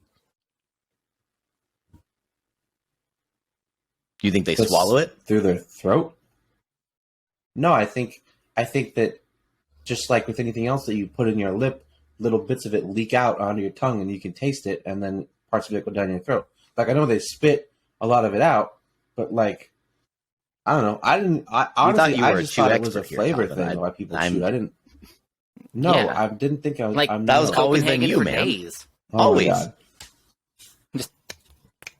Do you think they swallow it through their throat? No, I think that just like with anything else that you put in your lip, little bits of it leak out onto your tongue, and you can taste it, and then parts of it go down your throat. Like, I know they spit a lot of it out, but like, I don't know. I honestly, I just thought it was a flavor thing why people chewed. I didn't. No, Yeah. I didn't think I was. Like, I'm that was not. always been Copenhagen you, for man. days. Oh my always. God. Just-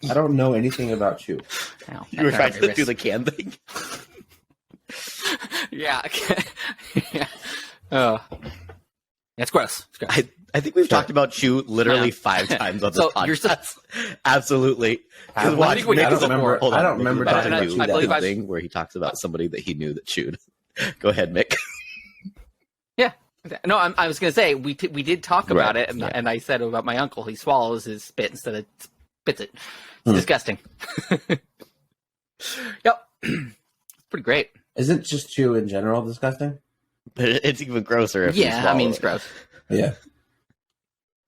I don't know anything about chew. Ow, You were that trying got to my do wrist. the can thing. Yeah. Yeah. It's gross. It's gross. I think we've talked about chew literally Yeah. 5 times on this So, podcast. you're Absolutely. I I think we don't did this remember. before. I don't remember But talking I- about I chew. believe that I- much. thing where he talks about somebody that he knew that chewed. Go ahead, Mick. Yeah. No, I was going to say, we did talk about Right, it, and, yeah. and I said about my uncle. He swallows his spit instead of spits it. It's disgusting. Yep. Pretty great. Isn't just chew in general disgusting? But it's even grosser if you Yeah, I swallow mean, it. it's gross. Yeah.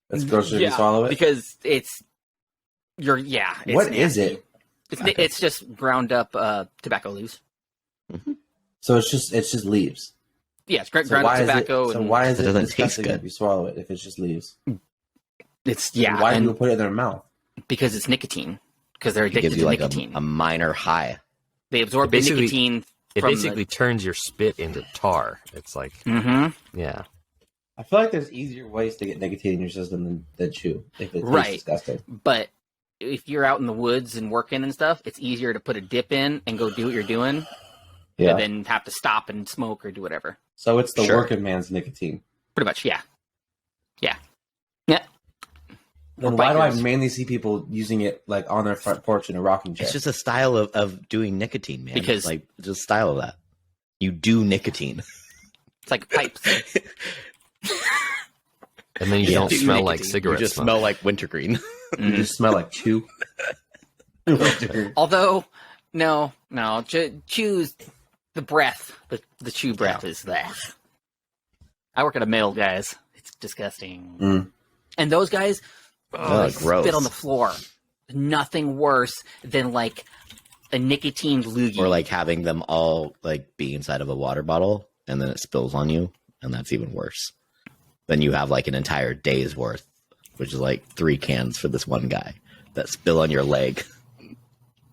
It's grosser if you swallow it. Because it's... What is it? It's just ground up tobacco leaves. So it's just leaves. Yeah, it's ground So up why tobacco. is it? So and why is It it doesn't taste disgusting good. if you swallow it? If it's just leaves, It's And why do and people put it in their mouth? because it's nicotine. Because they're It addicted gives you to like nicotine. a minor high. They absorb the Basically- nicotine It from basically turns your spit into tar. It's like, yeah. I feel like there's easier ways to get nicotine in your system than chew. If it tastes Right. disgusting. But if you're out in the woods and working and stuff, it's easier to put a dip in and go do what you're doing Yeah. than have to stop and smoke or do whatever. So it's the Sure. working man's nicotine. Pretty much, yeah. Yeah. Yeah. Then Or why do I bikers. mainly see people using it like on their front porch in a rocking chair? It's just a style of doing nicotine, man. Because- like just style of that. You do nicotine. It's like pipes. And then you Yeah. don't Do smell like nicotine. cigarette You just smoke. smell like wintergreen. You just smell like chew. Although, no, chew's the breath. The chew breath is that. I work at a mill, guys. It's disgusting. Mm. And those guys, Ugh, they gross. spit on the floor. Nothing worse than like a nicotine loogie. Or like having them all like be inside of a water bottle and then it spills on you, and that's even worse. Then you have like an entire day's worth, which is like 3 cans for this one guy that spill on your leg.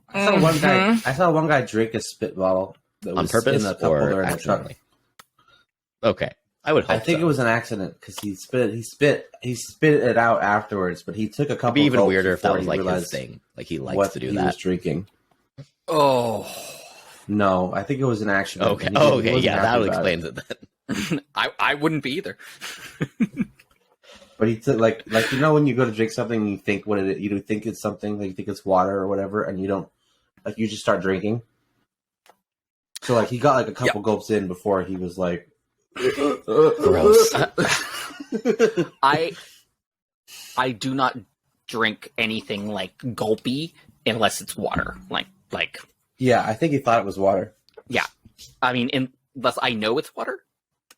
I saw one guy. I saw one guy drink a spit bottle that On was purpose in a cup or holder in a truck. accidentally? Okay. I would hope I think so. it was an accident because he spit it out afterwards. But he took a couple. It'd be even gulps weirder if that before was he like his realized thing. Like he likes what to do he that. was drinking. Oh, No, I think it was an accident. Okay. and he Okay. wasn't Yeah, happy that about explains it then. I wouldn't be either. But he took like you know when you go to drink something and you think what it you think it's something like you think it's water or whatever and you don't like you just start drinking. So like he got like a couple gulps in before he was like Gross. I do not drink anything like gulpy unless it's water. Like Yeah, I think he thought it was water. yeah. I mean, unless I know it's water,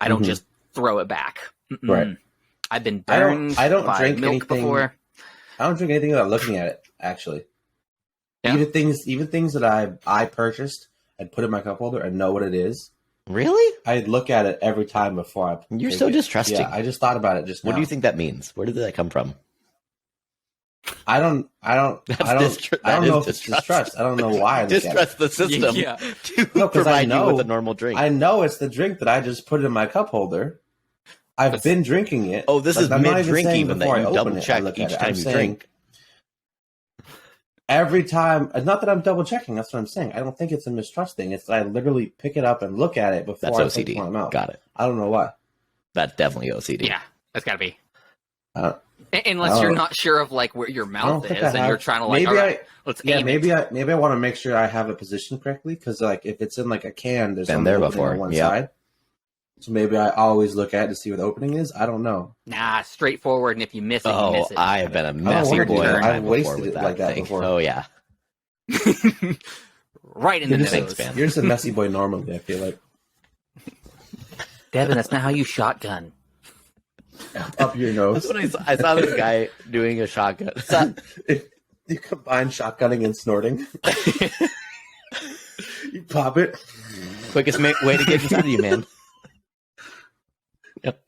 I don't Mhm. just throw it back. Mm-mm. Right. I've been I burned don't by drink milk anything- before. I don't drink anything without looking at it, actually. Yeah. Even things that I purchased and put in my cup holder and know what it is. Really? I look at it every time before I You're drink so it. distrusting. Yeah, I just thought about it just now. What do you think that means? Where did that come from? I don't That know is if it's distrust. distrust. I don't know why I look at it. Distrust the system Yeah. to No, 'cause I provide know- you with a normal drink. I know it's the drink that I just put in my cup holder. I've been drinking it. Oh, this is I'm not mid-drink saying even that before I you open double it, I check look each at it. time I'm you saying drink. Every time, not that I'm double checking. That's what I'm saying. I don't think it's a mistrust thing. It's I literally pick it up and look at it before That's I put it OCD. in my mouth. Got it. I don't know why. That's definitely OCD. Yeah, that's gotta be. Uh, Unless I you're don't- not sure of like where your I mouth don't is, think I and have. you're trying to like, maybe all right, let's Yeah, aim maybe it. I want to make sure I have it positioned correctly because like if it's in like a can, there's Been only there opening before, on one yeah. side. So maybe I always look at it to see where the opening is. I don't know. Nah, straightforward, and if you miss it, you Oh, miss it. I have been a messy wanna do boy that. in I've time wasted before with it that like that thing. before. Oh yeah. right in the You're just, nose. Thanks, man. you're just a messy boy normally. I feel like Devin, that's not how you shotgun. up your That's nose. what I saw this guy doing a shotgun. If you combine shotgunning and snorting, you pop it. Quickest way to get inside of you, man. Yep.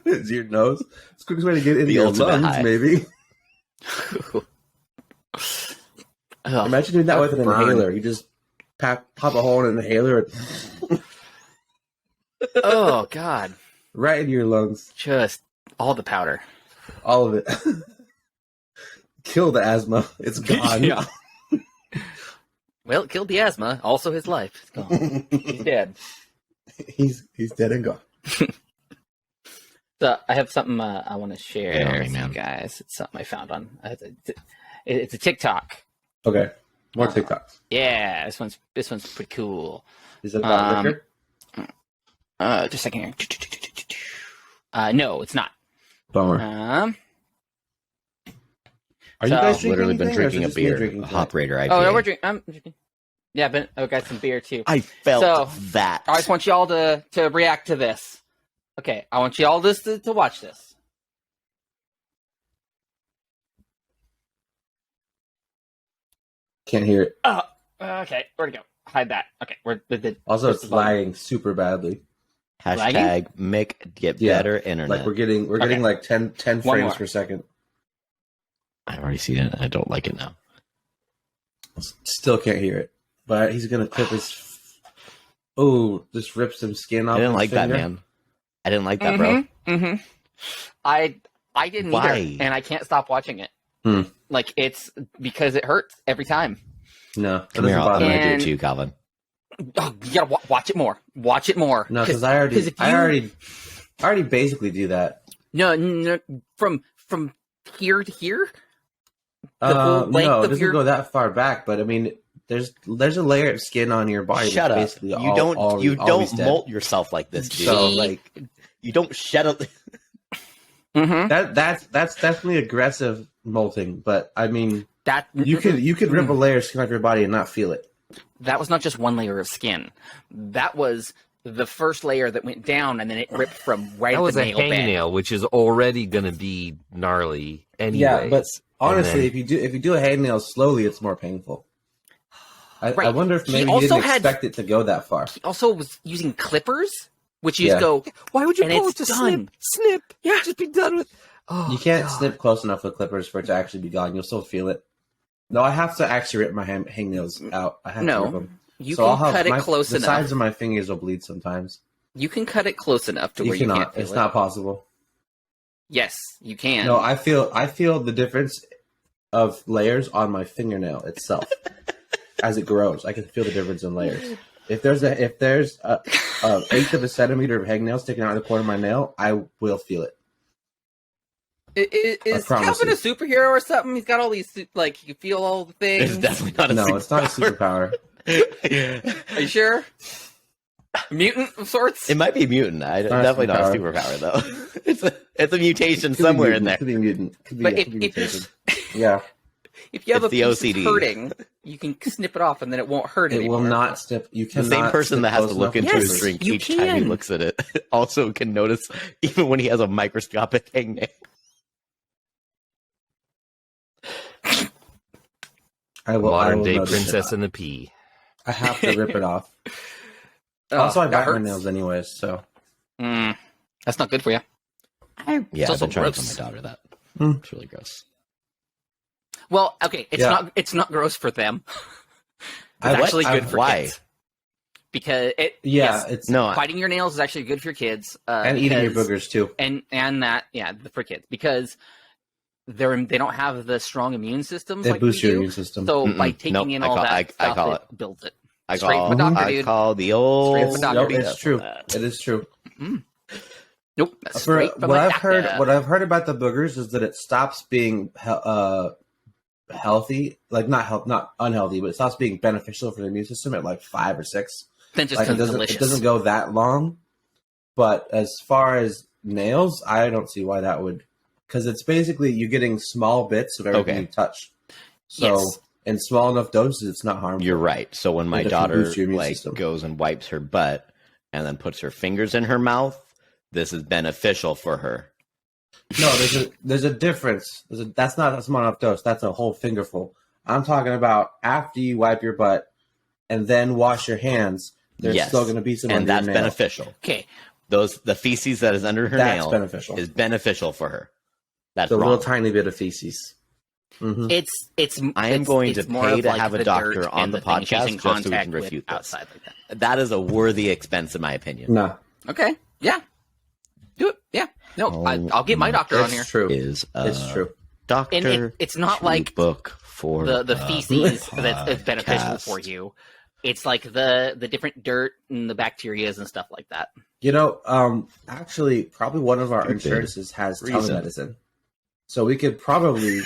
Is your nose? It's the quickest way to get into The your ultimate lungs, high. maybe. Ugh, Imagine doing that with an burn. inhaler. You just pop a hole in an inhaler and Oh God, right into your lungs. just all the powder. All of it. Kill the asthma. It's gone. Yeah. Well, it killed the asthma. Also, his life. It's gone. He's dead. He's dead and gone. So I have something I want to share Get on me, with man. you guys. It's something I found on. It's a TikTok. Okay. More TikToks. Yeah, this one's pretty cool. Is it about liquor? Just a second here. No, it's not. Bummer. Um. Are you so- guys I've drinking literally been anything, or is it drinking a just me beer, drinking a tonight? Hop Raider IPA. Oh, no, I'm drinking. Yeah, but I've got some beer too. I felt So, that. I just want y'all to react to this. Okay, I want y'all to watch this. Can't hear it. Oh, okay. Where'd it go? Hide that. Okay, we're the Also, this it's is volume. lagging super badly. Hashtag Mick get Yeah, better internet. Like we're getting Okay. like 10 One frames more. per second. I've already seen it. I don't like it now. Still can't hear it. But he's gonna clip his. Oh, just rip some skin off. I didn't his like that, finger. man. I didn't like that, bro. Mm-hmm. I didn't Why? either, and I can't stop watching it. Hmm. Like it's because it hurts every time. No, that Come here, doesn't I'm bother me. gonna do And- it too, Calvin. Oh, you gotta watch it more. Watch it more. No, because 'Cause I if you- already basically do that. no, from here to here. The whole length No, it of doesn't your- go that far back. But I mean, there's a layer of skin on your body. Shut that's up. Basically You don't always dead. molt yourself like this, dude. So, like you don't shed a Mm-hmm. That's definitely aggressive molting. But I mean, That you could rip a layer of skin off your body and not feel it. That was not just one layer of skin. That was the first layer that went down, and then it ripped from right That at was the a nail bed. hangnail, which is already going to be gnarly anyway. Yeah, but honestly, then- if you do a hangnail slowly, it's more painful. I Right. wonder if He maybe he also didn't had- expect it to go that far. He also was using clippers, which you Yeah. just go, Why would you and pull it's it to done. snip? Yeah, just be done with. Oh, You can't God. snip close enough with clippers for it to actually be gone. You'll still feel it. No, I have to actually rip my hangnails out. I have No. to rip them. you So I'll can have cut it my, close the enough. sides of my fingers will bleed sometimes. You can cut it close enough to You where you cannot. can't feel It's it. not possible. Yes, you can. No, I feel the difference of layers on my fingernail itself as it grows. I can feel the difference in layers. If there's a eighth of a centimeter of hangnail sticking out of the corner of my nail, I will feel it. Is promise Calvin you. a superhero or something? He's got all these, like, you feel all the things. It's definitely not a No, it's not a superpower. Are you sure? A mutant of sorts? It might be a mutant. not a Definitely not a superpower though. it's a mutation Could be somewhere mutant, in there. Could be mutant. Could be, But could be if mutation. Yeah, If you have It's a the piece OCD. that's hurting, you can snip it off and then it won't hurt it anymore. will not snip. You The cannot. same person snip that has to close look enough into with his Yes, clippers. drink you each time he can. looks at it also can notice even when he has a microscopic hangnail. I will. I Modern will day notice Princess it. and the Pea. I have to rip it off. Oh, Also, I that bite my hurts. nails anyways, so That's not good for you. Yeah, I've also been trying to gross. tell my daughter that. Hmm. It's really gross. Well, okay, Yeah. it's not gross for them. I- It's actually I- good for why? kids. Because yeah, yes, it's No, biting your nails is actually good for your kids. and eating your because- boogers too. and that for kids because they don't have the strong immune systems It like we boosts your do. immune system. So by Mm-mm. taking Nope, in I all call- that I stuff, call it builds it. I Straight call, from a doctor, I dude. call the old. Straight from a doctor. Nope, dude. it's true. that. It is true. Nope, that's For straight from what a I've doctor. heard, what I've heard about the boogers is that it stops being healthy, like not unhealthy, but it stops being beneficial for the immune system at like 5 or 6. then just Like it becomes doesn't, delicious. it doesn't go that long. But as far as nails, I don't see why that would, because it's basically you're getting small bits of everything Okay. you touch. So Yes. in small enough doses, it's not harmful. You're right. So when my It can daughter boost your immune like system. goes and wipes her butt and then puts her fingers in her mouth, this is beneficial for her. No, there's a difference. That's not a small enough dose. That's a whole fingerful. I'm talking about after you wipe your butt and then wash your hands. There's Yes. still going to be some And under that's your nail. beneficial. Okay, The feces that is under her That's nail beneficial. is beneficial for her. That's a wrong. little tiny bit of feces. Mm-hmm. I am going to more pay of to like have a the doctor dirt on and the thing she's podcast in just so we contact can with refute this. outside like that. That is a worthy expense, in my opinion. No, Okay, yeah, do it. Yeah, no, I'll get my doctor on here. it's true. It's true. Doctor, And it's not to like book for the feces that's beneficial podcast. for you. It's like the different dirt and the bacterias and stuff like that. You know, actually, probably one of our Stupid insurances has reason. telemedicine, so we could probably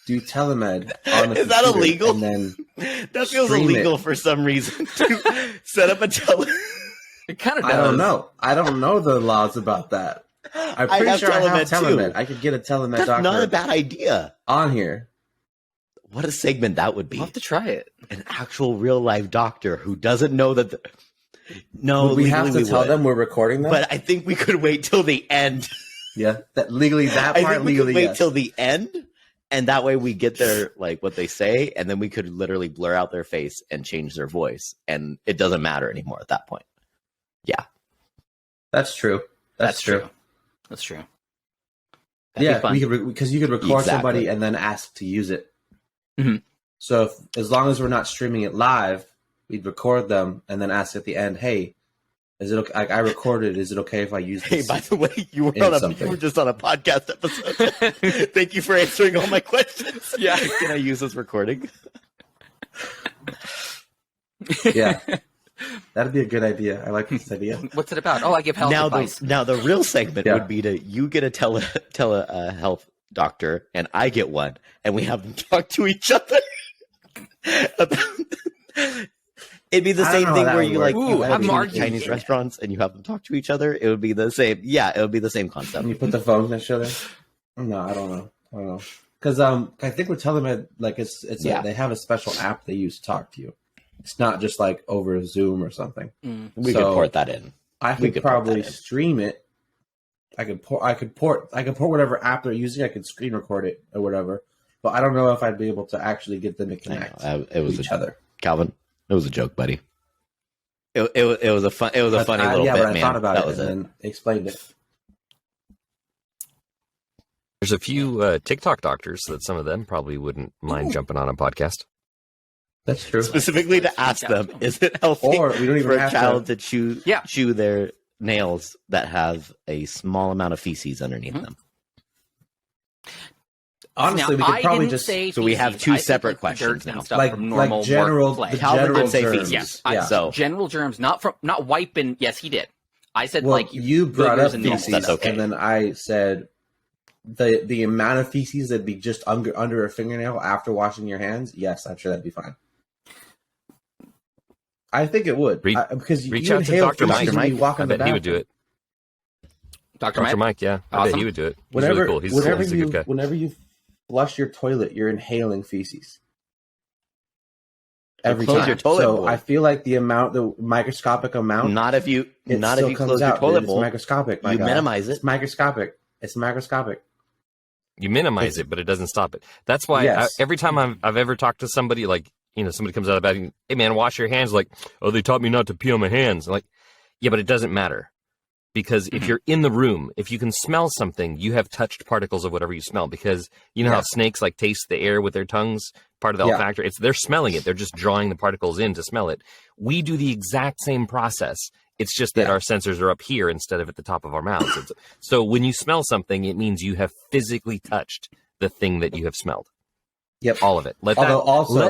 do telemed on the Is that computer illegal? And then That feels stream illegal it. for some reason to set up a It kind of does. I don't know. I don't know the laws about that. I'm I pretty have sure I have telemed, too. telemed. I could get a telemed That's doctor not a bad idea. on here. What a segment that would be. We'll have to try it. An actual real life doctor who doesn't know that. No, Would we have legally to tell would. them we're recording them? But I think we could wait till the end. yeah, that legally, that I part think we legally, could wait yes. till the end, and that way we get their like what they say, and then we could literally blur out their face and change their voice, and it doesn't matter anymore at that point. Yeah, That's true. That's true. That's true. Yeah, we could because you could record Exactly. somebody and then ask to use it. Mhm. So as long as we're not streaming it live, we'd record them and then ask at the end, "Hey, is it okay? I recorded. Is it okay if I use Hey, this?" by the way, you were In something. you were just on a podcast episode. Thank you for answering all my questions. Yeah. Can I use this recording? Yeah, that'd be a good idea. I like this idea. What's it about? Oh, I give health advice. Now the real segment Yeah. would be to you get a health doctor and I get one, and we have them talk to each other. It'd be the I don't same know thing how that where would you work. like Ooh, you have them go to argue. Chinese restaurants and you have them talk to each other. It would be the same. Yeah, it would be the same concept. And you put the phones next to each other. No, I don't know. Because I think with telemed, like Yeah. they have a special app they use to talk to you. It's not just like over Zoom or something. We So- could port that in. I We could could port probably that in. stream it. I could port whatever app they're using. I could screen record it or whatever. But I don't know if I'd be able to actually get them to connect It was with each other. Calvin. It was a joke, buddy. It was a funny little yeah, bit, but I man. thought about that it was and it. then explained it. There's a few TikTok doctors that some of them probably wouldn't mind jumping on a podcast. That's true. Specifically to ask them, is it healthy Or we don't even for a have child to chew Yeah. chew their nails that have a small amount of feces underneath them? Honestly, Now, we could I probably didn't just say So we have feces. two I said, separate like, questions dirt and now. stuff like from normal general workplace. the Calvin general did say germs. feces. Yes, Yeah. So general germs, not wiping. Yes, he did. I said Well, like you brought boogers up and feces, normal That's okay. and then I said the amount of feces that'd be just under a fingernail after washing your hands. Yes, I'm sure that'd be fine. I think it would because Reach you out to inhale Dr. feces Mike. when you walk I in the bet he would do bathroom. it. Dr. Dr. Mike, yeah. I bet Awesome. he would do it. He's Whenever, really cool. He's whenever a good guy. whenever you flush your toilet, you're inhaling feces. Every close time. your toilet so bowl. I feel like the microscopic amount, not if you it not still if you comes close your out, toilet dude. bowl. It's microscopic. My You guy. minimize it. It's microscopic. It's microscopic. You minimize it, but it doesn't stop it. That's why Yes. every time I've ever talked to somebody, like, somebody comes out of the bathroom, hey man, wash your hands. Like, oh, they taught me not to pee on my hands. I'm like, yeah, but it doesn't matter. Because if you're in the room, if you can smell something, you have touched particles of whatever you smell. Because you know how snakes like taste the air with their tongues, part of the olfactory. They're smelling it. They're just drawing the particles in to smell it. We do the exact same process. It's just that our sensors are up here instead of at the top of our mouths. So when you smell something, it means you have physically touched the thing that you have smelled. Yep. All of it. Let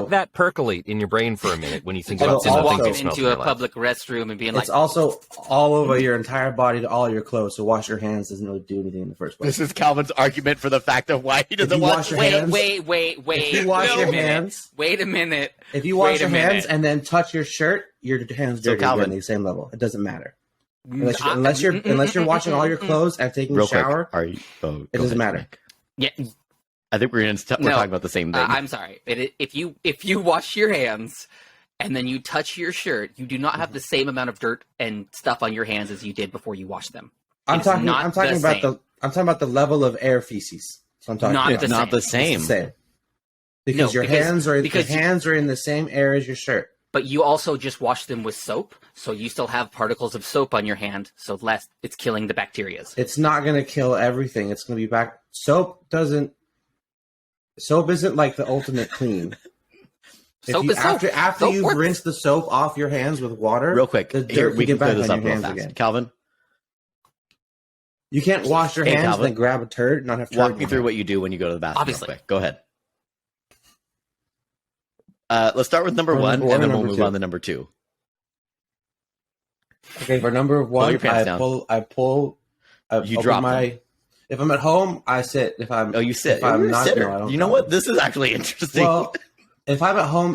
that percolate in your brain for a minute when you think about Also- some of the things walking you smelled in into your a life. public restroom and being like, It's also all over your entire body to all your clothes. So wash your hands doesn't really do anything in the first place. This is Calvin's argument for the fact of why he If doesn't you wash your hands, wait. if you wash your hands, Wait a minute. if you wash Wait a your hands minute. and then touch your shirt, your hands So dirty Calvin- again at the same level. It doesn't matter I- unless you're washing all your clothes and taking a real shower. quick. Are you? Oh, It doesn't matter. Yeah, I think we're talking about the same thing. I'm sorry. If you wash your hands and then you touch your shirt, you do not have the same amount of dirt and stuff on your hands as you did before you washed them. I'm It's talking not the about same. I'm talking about the level of air feces. So I'm talking Not about. the not same. the It's same. the same. Because No, your hands are in the same air as your shirt. But you also just wash them with soap, so you still have particles of soap on your hand, so it's killing the bacteria. It's not going to kill everything. It's going to be back. Soap isn't like the ultimate clean. Soap is soap. After Soap you've works. rinsed the soap off your hands with water, Real quick, the dirt here, can we get can back clear this on up your real hands fast. again. Calvin, You can't wash your Hey, hands Calvin. and then grab a turd and not have turd. walk me through what you do when you go to the bathroom. Obviously. Real quick. Go ahead. Let's start with number Or one, number and then one or we'll number move two? on to number two. Okay, for number one, your pants down. I You open drop my. If I'm at home, I sit. If I'm Oh, you sit. If I'm You're a not, sitter. no, I don't. You know drop. what? This is actually interesting. Well, if I'm at home,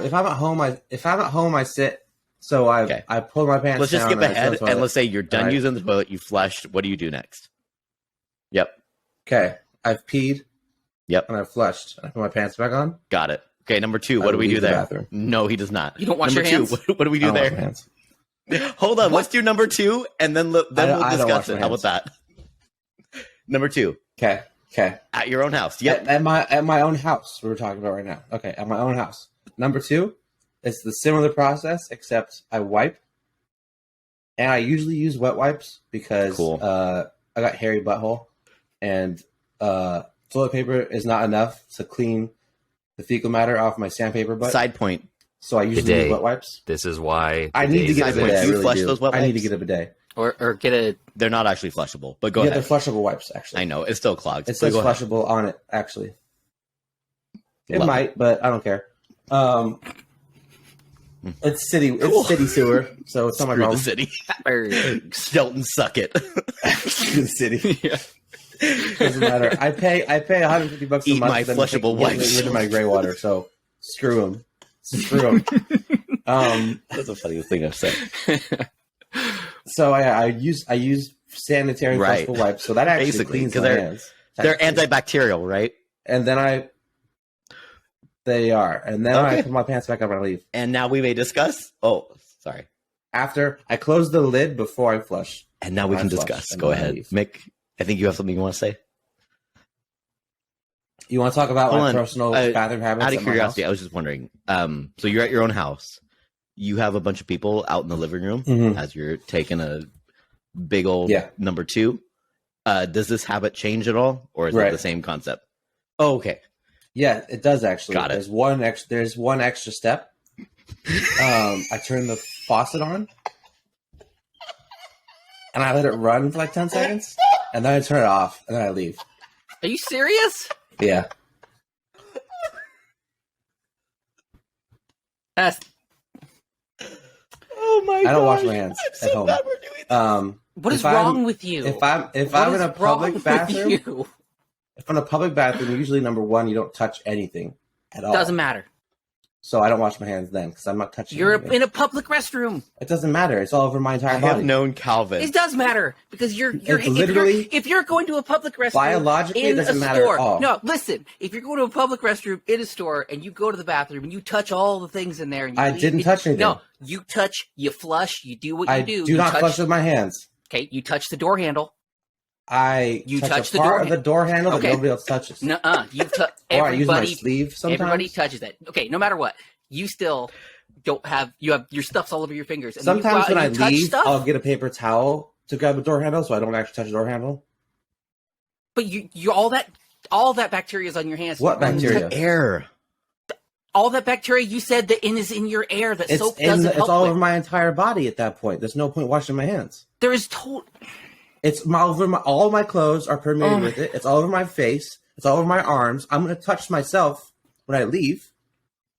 I sit. So I pull my pants. Let's just down skip and I ahead, sit on the and let's say you're done Alright. using the toilet, you flushed. What do you do next? Yep. Okay, I've peed. Yep. And I've flushed. And I put my pants back on. Got it. Okay, number two. I What do we leave do the there? bathroom. No, he does not. You don't wash number your two. hands? What do we I do don't wash there? my hands. Hold on. What? Let's do number two, and then we'll I don't wash discuss it. my How about that? Number two. Okay. At your own house. Yep. At my own house. We're talking about right now. Okay, at my own house. Number two, it's the similar process except I wipe, and I usually use wet wipes because Cool. I got hairy butthole, and toilet paper is not enough to clean the fecal matter off my sandpaper butt. Side point. So I usually Bidet. use wet wipes. This is why I need to get a Side point. bidet. I Do you really flush do. those wet I need to wipes? get a bidet. Or get a... They're not actually flushable, but go Yeah, ahead. they're flushable wipes actually. I know it's still clogged. It but says go ahead. flushable on it, actually. It Love might, but I don't care. It's city sewer, so it's not my Screw the problem. city. Fatbergs. Shelton, suck it. Screw the city. Yeah. Doesn't matter. I pay $150 a Eat month my for them to flushable get wipes. rid of my gray water. So screw them. That's the funniest thing I've said. So I use sanitary Right. flushable wipes. So that actually Basically, cleans 'cause my they're- hands. They're Actually. antibacterial, right? And then they are. And then I Okay. put my pants back up and I leave. And now we may discuss. Oh, sorry. After I close the lid before I flush. And now we I can flush discuss. and Go then I ahead, leave. Mick. I think you have something you want to say. You want to talk about Hold my on. personal bathroom habits? Out of at my curiosity, house? I was just wondering. So you're at your own house. You have a bunch of people out in the living room Mhm. as you're taking a big old Yeah. number two. Does this habit change at all, or is it Right. the same concept? Oh, okay. Yeah, it does actually. Got it. There's one extra step. I turn the faucet on, and I let it run for like 10 seconds, and then I turn it off, and then I leave. Are you serious? Yeah. That's... Oh my! I don't wash gosh. my hands I'm so at home. glad we're doing this. What is If I'm- wrong with you? If I'm What in is a wrong public with bathroom, you? if I'm in a public bathroom, usually number one, you don't touch anything at all. Doesn't matter. So I don't wash my hands then because I'm not touching. You're anything. in a public restroom. It doesn't matter. It's all over my entire I body. have known Calvin. It does matter because you're It's literally- if you're going to a public restroom Biologically, it in doesn't a matter store. at all. No, listen. If you're going to a public restroom in a store and you go to the bathroom and you touch all the things in there, and you I didn't touch anything. No, you touch, you flush, you do what you I do. do You not touch, flush with my hands. Okay, you touch the door handle. You touch a the part door of the door handle Okay. that nobody else touches. Nuh-uh. You touch. Or I use my Everybody, sleeve sometimes. everybody touches that. Okay, no matter what, you still don't have. You have your stuff's all over your fingers. And then you go Sometimes out when I and you touch leave, stuff, I'll get a paper towel to grab a door handle, so I don't actually touch the door handle. but you all that bacteria is on your hands. What bacteria? Air. All that bacteria you said that is in your air that soap It's doesn't help all with. over my entire body at that point. There's no point washing my hands. There is total. It's all my clothes are permeated Oh. with it. It's all over my face. It's all over my arms. I'm gonna touch myself when I leave.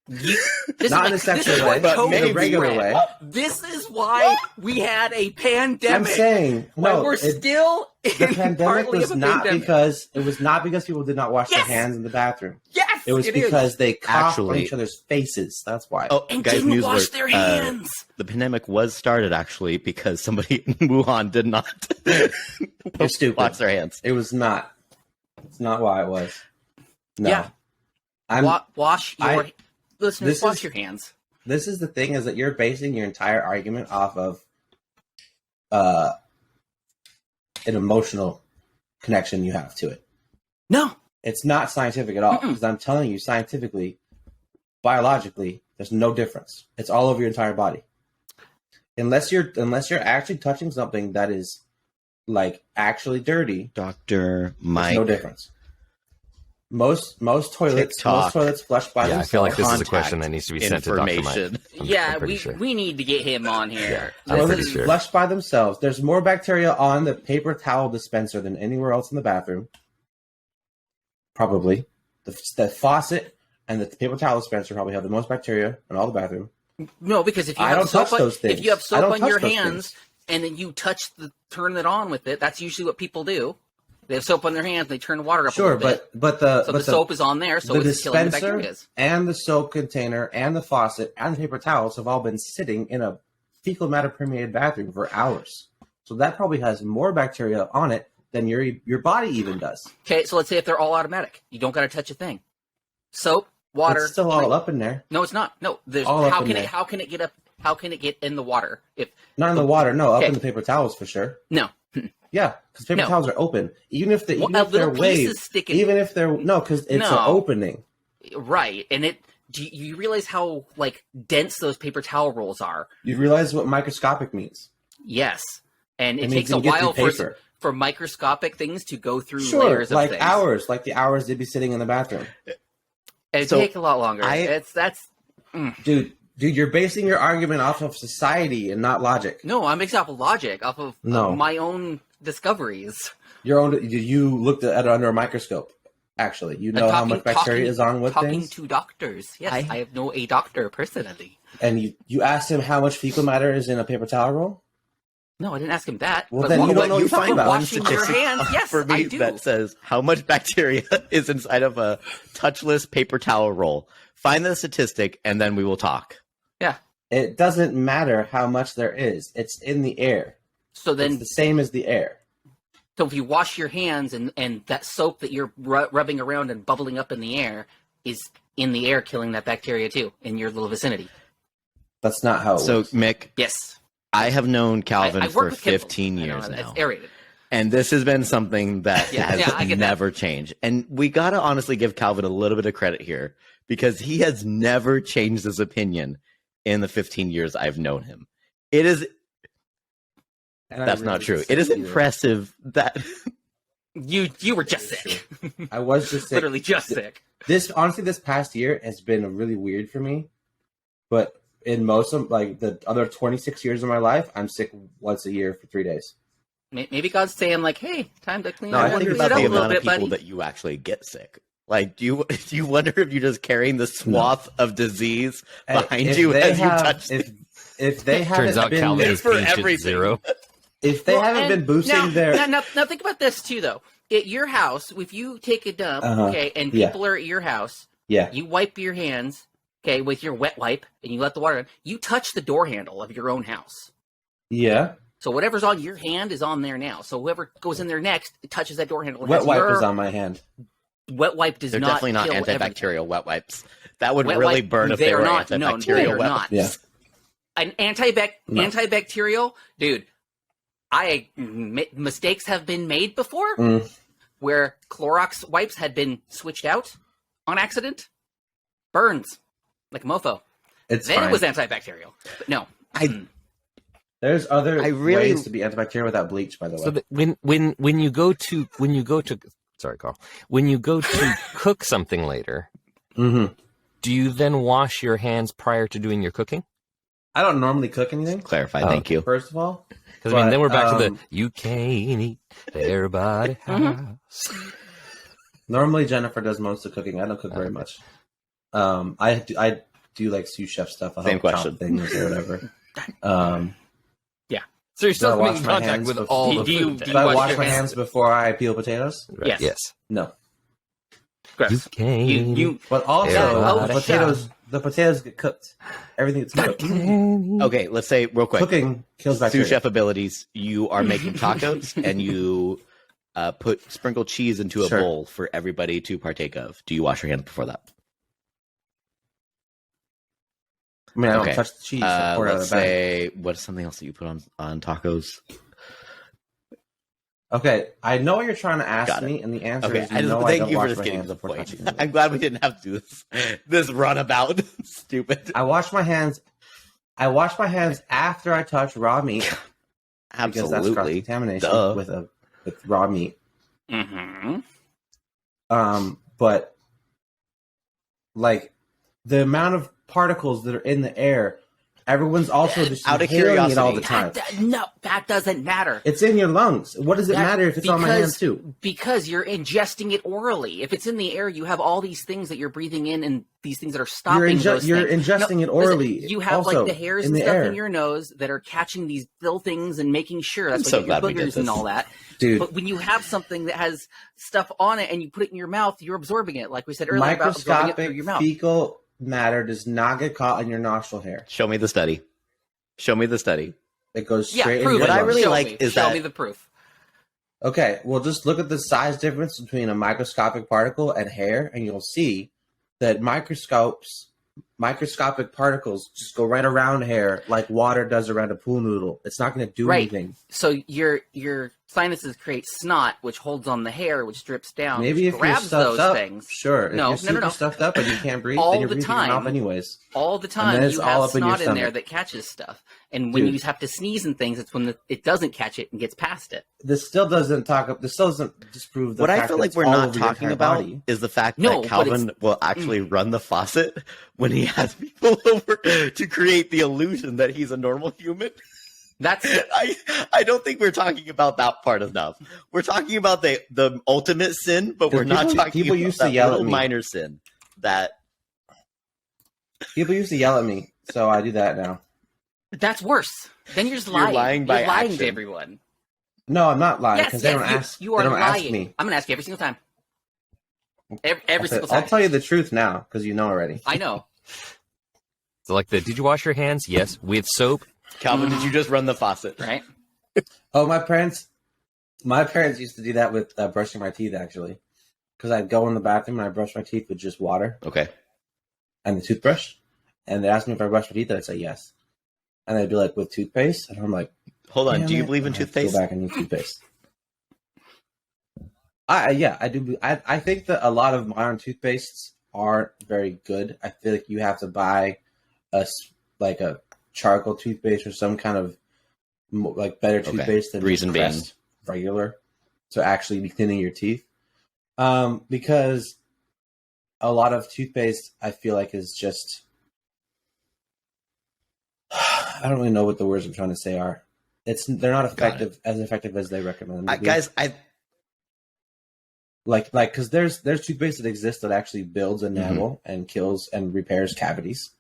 This Not is in a sexual this is way, what but COVID in a regular spread. way. This is why we had a pandemic. I'm saying why no. we're still The in pandemic partly was of a not pandemic. because people did not wash Yes! their hands in the bathroom. Yes, It was is. because they coughed on Actually- each other's faces. That's why. Oh, and guys, didn't news wash alert. their hands. The pandemic was started actually because somebody in Wuhan did not You're stupid. wash their hands. It was not. It's not why it was. No. Yeah. I'm. Wash your listeners. this Wash is- your hands. This is the thing: is that you're basing your entire argument off of an emotional connection you have to it. No, It's not scientific at all Mm-mm. because I'm telling you, scientifically, biologically, There's no difference. It's all over your entire body. Unless you're actually touching something that is like actually dirty, Dr. Mike. there's no difference. Most toilets flush by themselves. Yeah, I feel like this is a Contact question that needs to be sent to Dr. Mike. information. Yeah, I'm pretty we sure. we need to get him on here. Yeah, I'm pretty Toilets sure. flush by themselves. There's more bacteria on the paper towel dispenser than anywhere else in the bathroom. Probably. The faucet and the paper towel dispenser probably have the most bacteria in all the bathroom. No, because if you I have don't soap touch those if things. you have I soap don't on touch your those hands things. and then you turn it on with it, that's usually what people do. They have soap on their hands, they turn the water up a Sure, little bit. but So the soap is on there, so the it's killing the dispenser bacteria. and the soap container and the faucet and the paper towels have all been sitting in a fecal matter permeated bathroom for hours. So that probably has more bacteria on it than your body even does. Okay, so let's say if they're all automatic, you don't got to touch a thing. Soap, water. It's still all up in there. No, it's not. No, there's All up how in can there. it how can it get up? How can it get in the water? If Not in the water, no, up Okay. in the paper towels for sure. no, Yeah, because paper No. towels are open. Even if Well, if they're little waved, pieces sticking. even if they're no, because it's No. an opening. Right, and do you realize how like dense those paper towel rolls are? You realize what microscopic means? Yes, and it means takes you a can get while through for paper. microscopic things to go through Sure, layers of like things. hours, like the hours they'd be sitting in the bathroom. It So, take a lot longer. That's Dude, you're basing your argument off of society and not logic. no. I'm based off of logic, off of No. my own discoveries. Your own. You looked at it under a microscope. Actually, you know how much bacteria is on what talking things, to doctors. Yes, I- I have no a doctor personally. and you asked him how much fecal matter is in a paper towel roll. No, I didn't ask him that. Well, but then what- you don't know what what you're talking about. Washing your hands, yes, for me I do. that says how much bacteria is inside of a touchless paper towel roll. Find the statistic, and then we will talk. Yeah. It doesn't matter how much there is. It's in the air. So then, It's the same as the air. so if you wash your hands and that soap that you're rubbing around and bubbling up in the air is in the air, killing that bacteria too in your little vicinity. That's not how it So, works. Mick, Yes, I have known Calvin I work for with chemicals. 15 I know years that. now. It's aerated. And this has been something that Yeah, has I get that. never changed. And we got to honestly give Calvin a little bit of credit here because he has never changed his opinion in the 15 years I've known him. It is And I that's really not true. didn't It is say either. Mm-hmm. impressive that You were just sick, I was just sick. literally just sick. This past year has been really weird for me. But in most of like the other 26 years of my life, I'm sick once a year for 3 days. Maybe God's saying like, "Hey, time to clean, No, I I wonder think clean it's it about up the a little amount of bit, people buddy." that you actually get sick. Like, do you wonder if you're just carrying the swath of disease behind If you they as you have- touch if they haven't Turns out been Calvin is for pinched at everything. 0. if they Well, haven't and been boosting now, their now think about this too, though. At your house, if you take a dump, Uh-huh. okay, and Yeah. people are at your house, yeah you wipe your hands, okay, with your wet wipe, and you let the water in. You touch the door handle of your own house. yeah So whatever's on your hand is on there now. So whoever goes in there next touches that door handle. and wet has wipe your- is on my hand. Wet wipe does They're not definitely not kill antibacterial wet wipes. That would Wet really wipe- burn if they they are were not. No, antibacterial they are wet not. wipes. Yeah. An No. antibacterial, dude. Mistakes have been made before Mm. where Clorox wipes had been switched out on accident. Burns like a mofo. It's Then fine. it was antibacterial. But no, There's other I really- ways to be antibacterial without bleach, by the way. So that when you go to sorry, Carl, when you go to cook something later, hmm do you then wash your hands prior to doing your cooking? I don't normally cook anything. Clarify, Oh. thank you. First of all, Because I mean, then we're back to the um, you can't eat everybody house. normally Jennifer does most of the cooking. I don't cook very much. I do like sous chef stuff. I'll Same help chop question. things or whatever. Um, So you're Do I still wash making my contact hands with before- all Do the you- food. do do you I wash wash your my hands? hands before I peel potatoes? Right, Yes. No. gross. You can't. You But also, Yeah. the potatoes get cooked. Everything gets cooked. Okay, let's say real quick. Cooking kills Sous bacteria. chef abilities. You are making tacos and you put sprinkled cheese into a Sure. bowl for everybody to partake of. Do you wash your hands before that? I mean, I don't Okay. touch the cheese. I pour it out of Let's the bag. say what's something else that you put on tacos? Okay, I know what you're trying to ask Got it. me, and the answer Okay, is thank don't you for wash just my getting hands to the before point. touching them. I'm glad we didn't have to do this runabout. Stupid. I wash my hands after I touch raw meat. Because that's cross Absolutely. contamination Duh. with raw meat. Mm-hmm. But like the amount of particles that are in the air, everyone's also just Out of inhaling it all the curiosity. time. No, that doesn't matter. It's in your lungs. What does it matter if it's on my hands too? Because you're ingesting it orally. If it's in the air, you have all these things that you're breathing in, and these things that are stopping those You're things. ingesting it orally. Listen, you have also, like the hairs in and the stuff air. in your nose that are catching these little things and making sure that's I'm why so you get glad we your did boogers and this. all that. Dude, But when you have something that has stuff on it and you put it in your mouth, you're absorbing it. Like we said earlier, about absorbing it through microscopic your mouth. fecal matter does not get caught in your nostril hair. Show me the study. It goes Yeah, straight in prove your it. What I lungs. really Show like me. is Show that- me the proof. Okay, well, just look at the size difference between a microscopic particle and hair, and you'll see that microscopic particles just go right around hair like water does around a pool noodle. It's not going to do Right. anything. So your sinuses create snot, which holds on the hair, which drips down, Maybe which if you're grabs stuffed those up, things sure. No, if you're super stuffed up and you can't breathe, All then you're the breathing in your mouth time. anyways. all the And time. then it's You all have up in your snot in there stomach. that catches stuff, and when Dude. you have to sneeze and things, it's when it doesn't catch it and gets past it. This still doesn't disprove the What fact I feel that like it's we're all not over your talking entire about body. is the fact No, that but Calvin will actually run the faucet when he has people over to create the illusion that he's a normal human. That's I don't think we're talking about that part enough. We're talking about the ultimate sin, but Dude, we're not people- talking people about used to that yell at little me. minor sin that People used to yell at me, so I do that now. that's worse. Then you're just You're lying. lying by You're lying action. to everyone. No, I'm not lying Yes, because yes, they don't ask. you are they don't lying. ask me. I'm gonna ask you every single time. Every single I'll time. tell you the truth now because you know already. I know. So like did you wash your hands? Yes, with soap. Calvin, did you just run the faucet? Right? Oh, my parents used to do that with brushing my teeth actually, because I'd go in the bathroom and I brush my teeth with just water Okay. and the toothbrush, and they asked me if I brushed my teeth, and I'd say yes, and they'd be like, with toothpaste, and I'm like, Hold on. damn Do you it. believe in And I have to toothpaste? Go back and use toothpaste. Yeah, I do. I think that a lot of modern toothpastes aren't very good. I feel like you have to buy a charcoal toothpaste or some kind of better Okay. toothpaste than Reason being? Crest regular to actually be cleaning your teeth. Because a lot of toothpaste I feel like is just I don't really know what the words I'm trying to say are. They're not effective as they recommend them to be. Guys, because there's toothpaste that exists that actually builds enamel and kills and repairs cavities,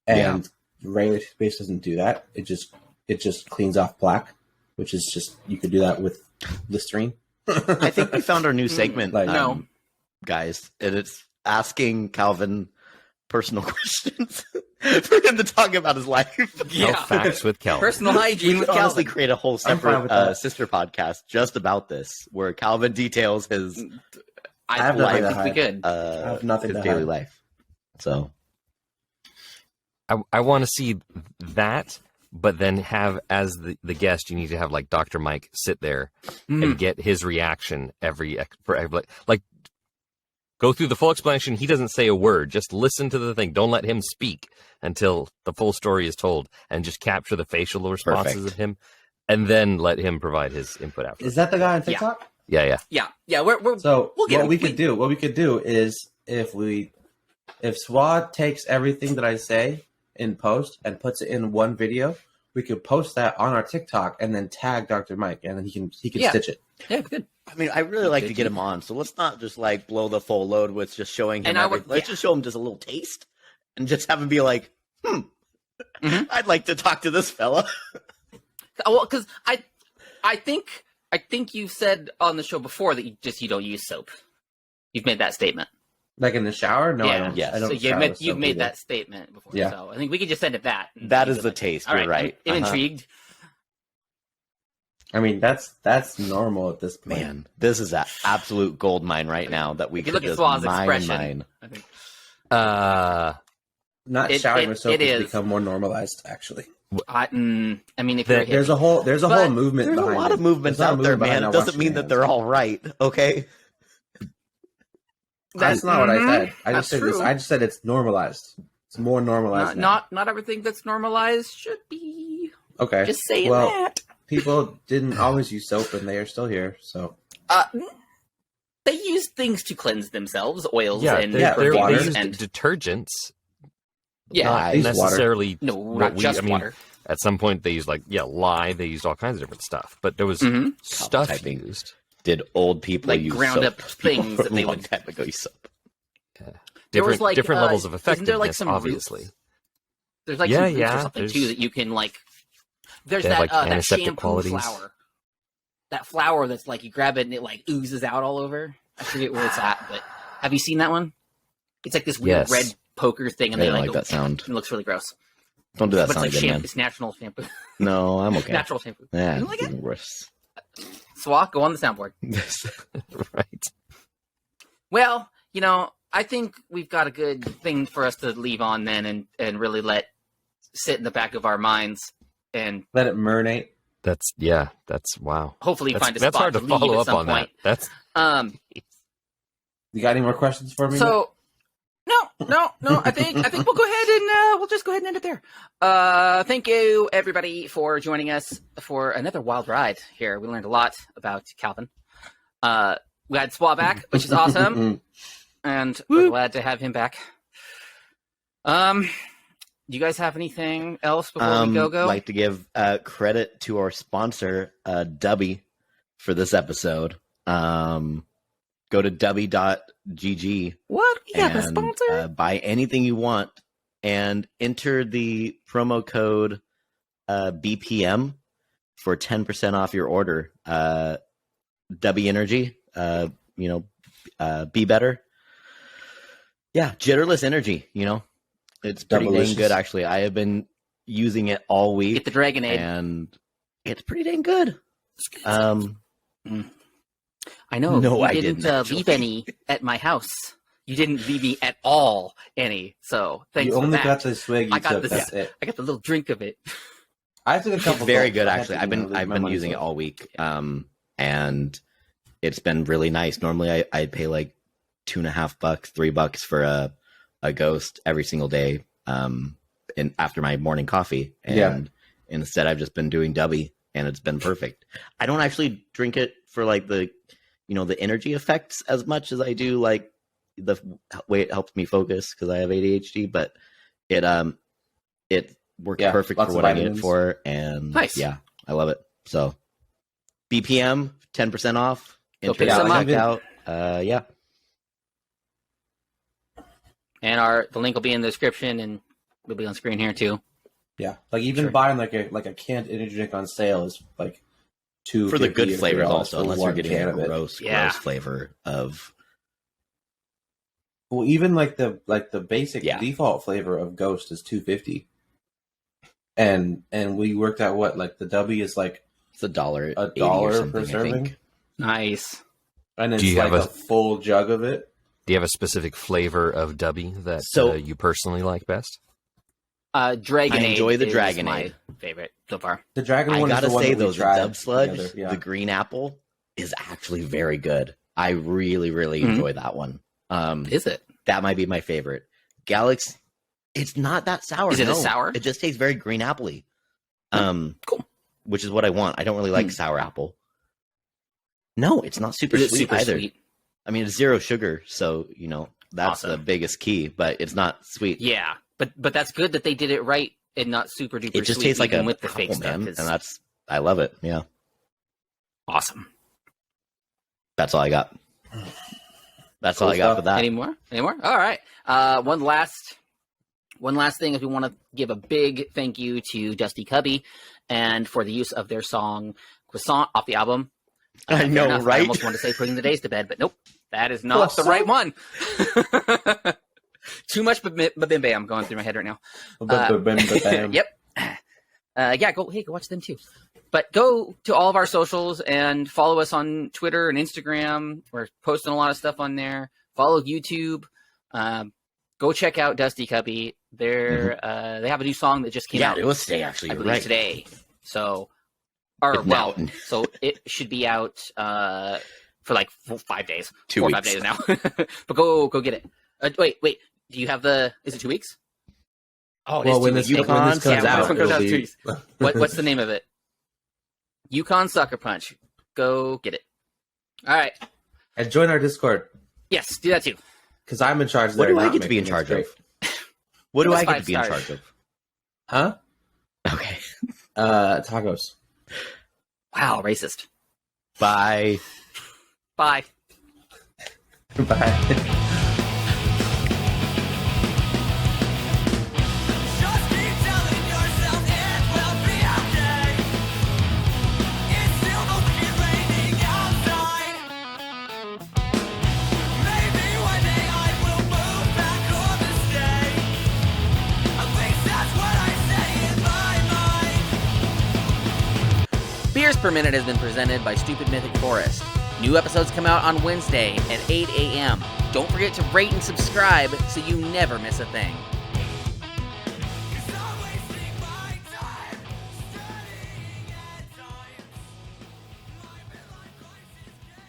and regular toothpaste doesn't do that. It just cleans off plaque, which is just you could do that with Listerine. I think we found our new segment, No. guys, and it's asking Calvin personal questions for him to talk about his life. Yeah. Health facts with Calvin. Personal hygiene We with could honestly Calvin. create a whole I'm fine separate with that. sister podcast just about this, where Calvin details his I have nothing to think we hide. could. I have nothing his to daily hide. life. So I want to see that, but then have as the guest, you need to have like Dr. Mike sit there and get his reaction for every like go through the full explanation. He doesn't say a word. Just listen to the thing. Don't let him speak until the full story is told, and just capture the facial responses Perfect. of him, and then let him provide his input after. Is that the guy on TikTok? Yeah. Yeah. We're So We'll get what him. we could do is if Swad takes everything that I say in post and puts it in one video, we could post that on our TikTok and then tag Dr. Mike, and then he can Yeah. stitch it. Yeah, good. I mean, I really like to Did get you? him on. So let's not just like blow the full load with just showing him. And I would- Let's just show him just a little taste, and just have him be like, I'd like to talk to this fella. Well, because I think you've said on the show before that you don't use soap. You've made that statement. Like in the shower? No, I Yeah. don't. Yes. I don't So shower with you've soap made either. that statement before. Yeah. So I think we could just send it that. and That be is good the with it. taste. All You're right. I'm Uh-huh. intrigued. I mean, that's normal at this point. Man, this is an absolute gold mine right now that we If you could look at just Swaz's mine and expression, mine. I think. Not It- showering it- with soap it has is. become more normalized, actually. I mean, if you're a hippie. There's a whole movement. There's a behind lot it. of movements There's a out there, movement man. behind It not doesn't washing mean your that hands. they're all right. Okay. That's not what I said. I That's just said this. true. I just said it's normalized. It's more normalized. now. Not everything that's normalized should be. Okay. Just saying well, that. people didn't always use soap, and they are still here. So They use things to cleanse themselves, oils Yeah, and they water. used and detergents. yeah, Not They use water. necessarily. no, what not we- just I mean, water. At some point, they used lye. They used all kinds of different stuff, but there was Mhm. stuff Typing. used. Did old people Like use ground soap? up things that they long would- time ago use soap. There was, Different like, different levels of isn't there, effectiveness, like, some obviously. roots? There's like Yeah, some roots yeah, or something there's- too that you can like. There's They have, that like, that antiseptic shampoo qualities. flower. That flower that's like you grab it and it like oozes out all over. I forget where it's at, but have you seen that one? It's like this weird Yes. red poker thing, and I they didn't like like go, that sound. It looks really gross. Don't do that But it's sound like again, shampoo. man. It's natural shampoo. No, I'm okay. Natural shampoo. Yeah, You don't like it's it? even worse. Swat, go on the soundboard. Right. Well, I think we've got a good thing for us to leave on then, and really let sit in the back of our minds, and let it marinate. That's wow. hopefully That's, find a that's spot hard to leave follow at up some on point. that. That's You got any more questions for me? So, no. I think we'll go ahead and we'll just go ahead and end it there. Thank you everybody for joining us for another wild ride here. We learned a lot about Calvin. We had Swat back, which is awesome, and we're glad to have him back. Do you guys have anything else before we go? Like to give credit to our sponsor, Dubby, for this episode. Go to dubby.gg What? You have a and sponsor? buy anything you want and enter the promo code BPM for 10% off your order. Dubby Energy, be better. Yeah, jitterless energy, It's pretty dang Double-licious. good, actually. I have been using it all week. Get the Dragonade. And it's pretty dang good. I know. No, you I didn't didn't, leave any at my house. You didn't leave me at all any. So thanks you for only that. got the swig. You I got took. this- That's it. I got the little drink of it. I took a couple. It's very gulps. good, I had actually. to, I've leave been my money using it for all week, and it's been really nice. Normally, I pay like $2.50, $3 for a ghost every single day, after my morning coffee, and instead I've just been doing Dubby, and it's been perfect. I don't actually drink it for like the energy effects as much as I do like the way it helps me focus because I have ADHD, but it works perfect lots for of what I need it vitamins. for, and Nice. yeah, I love it. So BPM 10% off. Go Enter pick it some up. out. Yeah. And the link will be in the description, and it'll be on screen here too. Yeah, like even Sure. buying like a canned energy drink on sale is like $2.50 For the good or flavors $3 also, for unless you're one getting can a of it. gross Yeah. flavor of Well, even like the basic Yeah. default flavor of Ghost is $2.50, and we worked out what like the W is like it's $1.80 or $1 something, per I serving, think. Nice. and it's Do you like have a full jug of it. Do you have a specific flavor of Dubby that So- you personally like best? Dragonade. I enjoy the is Dragonade. my favorite so far. The dragon I one is gotta the one say that we though, the tried Dub Sludge, together, yeah. the green apple, is actually very good. I really, really Mhm. enjoy that one. Is it? That might be my favorite. Galaxy, it's not that sour. Is it a no. sour? It just tastes very green appley. Cool. Which is what I want. I don't really like sour apple. No, it's not super Is it sweet super either. sweet? I mean, it's zero sugar, so that's Awesome. the biggest key. But it's not sweet. Yeah, but that's good that they did it right and not super duper. It just sweet, tastes like even a with the fake apple, stuff. man, Is and I love it. Yeah, awesome. that's all I got. That's Cool all I got stuff. for that. Any more? All right. One last thing is we want to give a big thank you to Dusty Cubby and for the use of their song "Croissant" off the album. I Fair know, enough. I right? almost want to say "Putting the Days to Bed," but nope, that is not the right one. Too much bim bam going through my head right now. Bam. Yep. Yeah, go watch them too. But go to all of our socials and follow us on Twitter and Instagram. We're posting a lot of stuff on there. Follow YouTube. go check out Dusty Cubby. They have a new song that just came out. it was today actually. I You're believe right. today. So, so it should be out for like 5 days, 2 4 or weeks. 5 days now. But go get it. Wait. Do you have the? Is it 2 weeks? Oh, Well, when this comes when out, this one comes it'll out, be- 2 weeks. What's the name of it? Yukon Sucker Punch. Go get it. All right. And join our Discord Yes, do that too. because I'm in charge. What there, do I not get to be in Mick, and charge it's of? great. What do Give us I get 5 to be in stars. charge of? Huh? Okay. Tacos. Wow, racist. Bye. Bye. Bye. Just keep telling yourself it will be okay. It's still the wicked raining outside. Maybe one day I will move back home and stay. At least that's what I say in my mind. Beers Per Minute has been presented by Stupid Mythic Forest. New episodes come out on Wednesday at 8 a.m. Don't forget to rate and subscribe so you never miss a thing. 'Cause I'm wasting my time studying at times. My midlife crisis can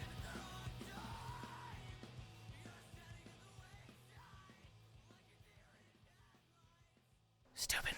Stupid